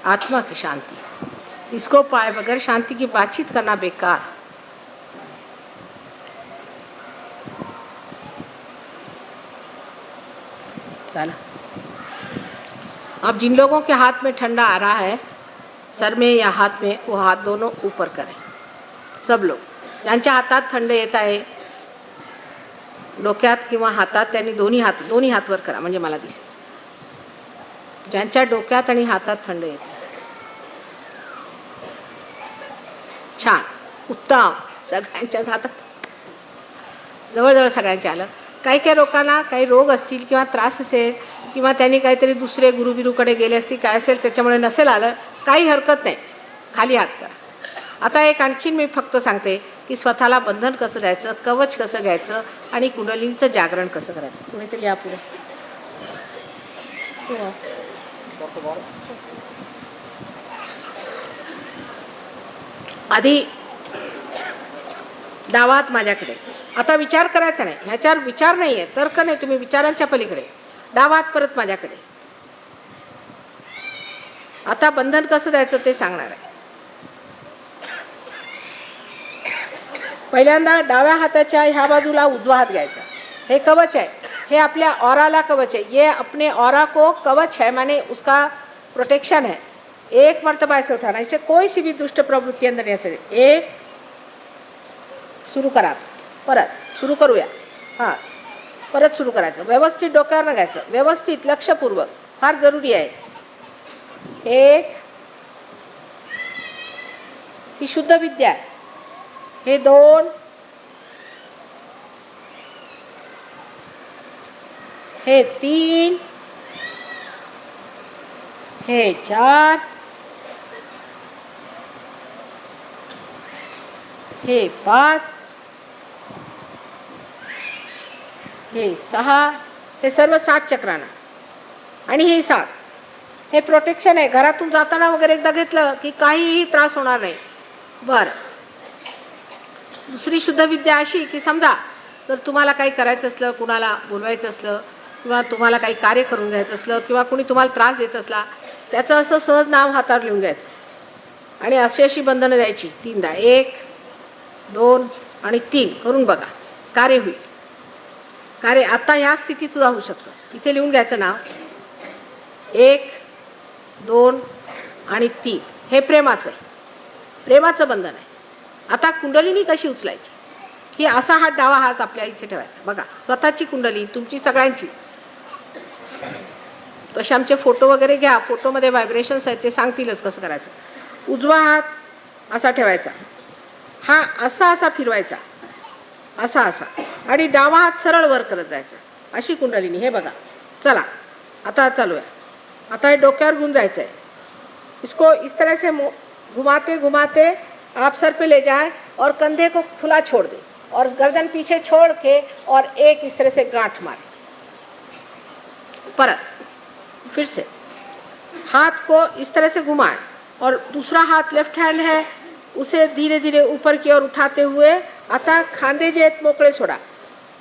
आत्मा की शांति, इसको पाए बगैर शांति की बातचीत करना बेकार। चलो, अब जिन लोगों के हाथ में ठंडा आ रहा है, सर में या हाथ में, वो हाथ दोनों ऊपर करें। सब लोग ज्यांच्या हातात थंड येत आहे, डोक्यात किंवा हातात, त्यांनी दोन्ही हात वर करा, म्हणजे मला दिसेल। ज्यांच्या डोक्यात आणि हातात थंड येते, छान, उत्तम। सगळ्यांच्याच हातात, जवळजवळ सगळ्यांच्या आलं। काही काही लोकांना काही रोग असतील किंवा त्रास असेल किंवा त्यांनी काहीतरी दुसरे गुरुबिरूकडे गेले असतील, काय असेल त्याच्यामुळे नसेल आलं, काही हरकत नाही, खाली हात करा। आता एक आणखीन मी फक्त सांगते की स्वतःला बंधन कसं द्यायचं, कवच कसं घ्यायचं आणि कुंडलिनीचं जागरण कसं करायचं। कुणीतरी या पुढे। आधी डावा हात माझ्याकडे। आता विचार करायचा नाही, ह्याच्यावर विचार नाही आहे, तर्क नाही, तुम्ही विचारांच्या पलीकडे। डावा हात परत माझ्याकडे। आता बंधन कसं द्यायचं ते सांगणार आहे। पहिल्यांदा डाव्या हाताच्या ह्या बाजूला उजवा हात घ्यायचा। हे कवच है, हे अपने ऑरा कवच है, ये अपने ऑरा को कवच है, माने उसका प्रोटेक्शन है। 1 मर्तबा ऐसे उठाना, इससे कोई सी भी दुष्ट प्रवृत्ति अंदर नहीं आ सकती। 1, शुरू करा, परत सुरू करूया. हां, परत सुरू करायचं. व्यवस्थित डोक्यावर न घ्यायचं, व्यवस्थित लक्षपूर्वक, फार जरुरी आहे. 1, ही शुद्ध विद्या आहे. हे 2, हे 3, हे 4, हे 5, हे 6, हे सर्व 7 चक्रांना. आणि हे 7, हे प्रोटेक्शन आहे. घरातून जाताना वगैरे एकदा घेतलं की काहीही त्रास होणार नाही. बरं, दुसरी शुद्ध विद्या अशी की समजा जर तुम्हाला काही करायचं असलं, कुणाला बोलवायचं असलं, किंवा तुम्हाला काही कार्य करून घ्यायचं असलं, किंवा कुणी तुम्हाला त्रास देत असला, त्याचं असं सहज नाव हातावर लिहून घ्यायचं आणि अशी बंधनं द्यायची 3दा. 1, 2 आणि 3 करून बघा, कार्य होईल. कार्य आता ह्या स्थितीत सुद्धा होऊ शकतं. इथे लिहून घ्यायचं नाव. 1, 2 आणि 3. हे प्रेमाचं आहे, प्रेमाचं बंधन आहे. आता कुंडलिनी कशी उचलायची, की असा हात, डावा हात आपल्या इथे ठेवायचा. बघा, स्वतःची कुंडली, तुमची सगळ्यांची. तसे आमचे फोटो वगैरे घ्या, फोटोमध्ये व्हायब्रेशन्स आहेत, ते सांगतीलच कसं करायचं. उजवा हात असा ठेवायचा, हा असा फिरवायचा, असा आणि डावा हात सरळ वर करत जायचा. अशी कुंडलिनी. हे बघा. चला आता चालू आहे. आता हे डोक्यावर घेऊन जायचं आहे. इसको इस तरह से घुमाते घुमाते आप सर पे ले जाए और कंधे को खुला छोड़ दे और गर्दन पीछे छोड़ के और एक इस तरह से गांठ मारे. परत फिर से हाथ को इस तरह से घुमाएं और दूसरा हाथ लेफ्ट हैंड है, उसे धीरे धीरे ऊपर की ओर उठाते हुए आता खांदे जे आहेत मोकळे सोडा.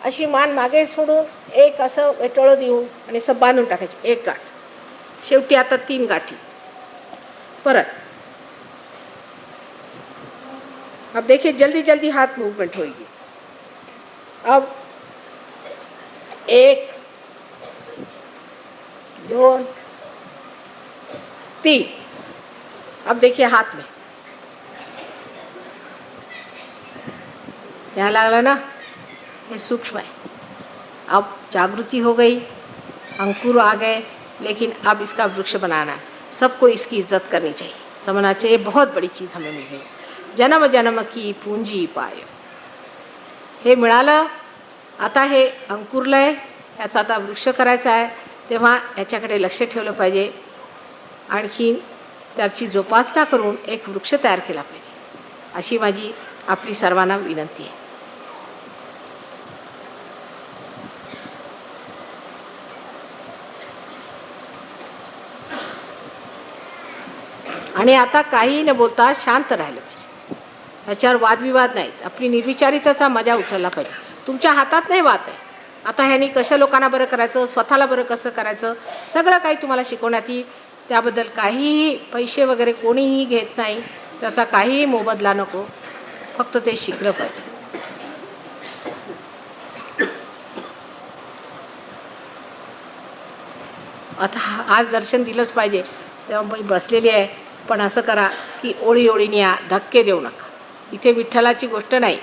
अशी मान मागे सोडून एक असं वेटोळं देऊन आणि असं बांधून टाकायची. एक गाठ. शेवटी आता 3 गाठी. परत. अब देखिए जल्दी जल्दी हाथ मूवमेंट होगी. अब 1, 2, 3. अब देखिए हाथ में क्या लागला ना, ये सूक्ष्म है. अब जागृति हो गई, अंकुर आ गए, लेकिन अब इसका वृक्ष बनाना है. सबको इसकी इज्जत करनी चाहिए, समझना चाहिए. बहुत बड़ी चीज़ हमें मिल गई. जन्म जन्म की पूंजी पाय. हे मिळालं. आता हे अंकुरलंय, याचा आता वृक्ष करायचा आहे. तेव्हा याच्याकडे लक्ष ठेवलं पाहिजे. आणखी त्याची जोपासना करून एक वृक्ष तयार केला पाहिजे, अशी माझी आपली सर्वांना विनंती आहे. आणि आता काही न बोलता शांत राहिलं पाहिजे. ह्याच्यावर वादविवाद नाहीत. आपली निर्विचारिताचा मजा उचलला पाहिजे. तुमच्या हातात नाही वाद आहे. आता ह्यानी कसं लोकांना बरं करायचं, स्वतःला बरं कसं करायचं, सगळं काही तुम्हाला शिकवण्यात येईल. त्याबद्दल काहीही पैसे वगैरे कोणीही घेत नाही, त्याचा काहीही मोबदला नको, फक्त ते शिकलं पाहिजे. आता आज दर्शन दिलंच पाहिजे, तेव्हा मी बसलेली आहे. पण असं करा की ओळीने या, धक्के देऊ नका. इथे विठ्ठलाची गोष्ट नाही,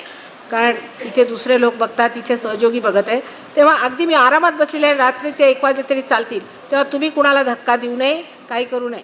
कारण इथे दुसरे लोक बघतात, इथे सहयोगी बघत आहे. तेव्हा अगदी मी आरामात बसलेले आहे, रात्रीचे 1 वाजले तरी चालतील. तेव्हा तुम्ही कुणाला धक्का देऊ नये, काही करू नये.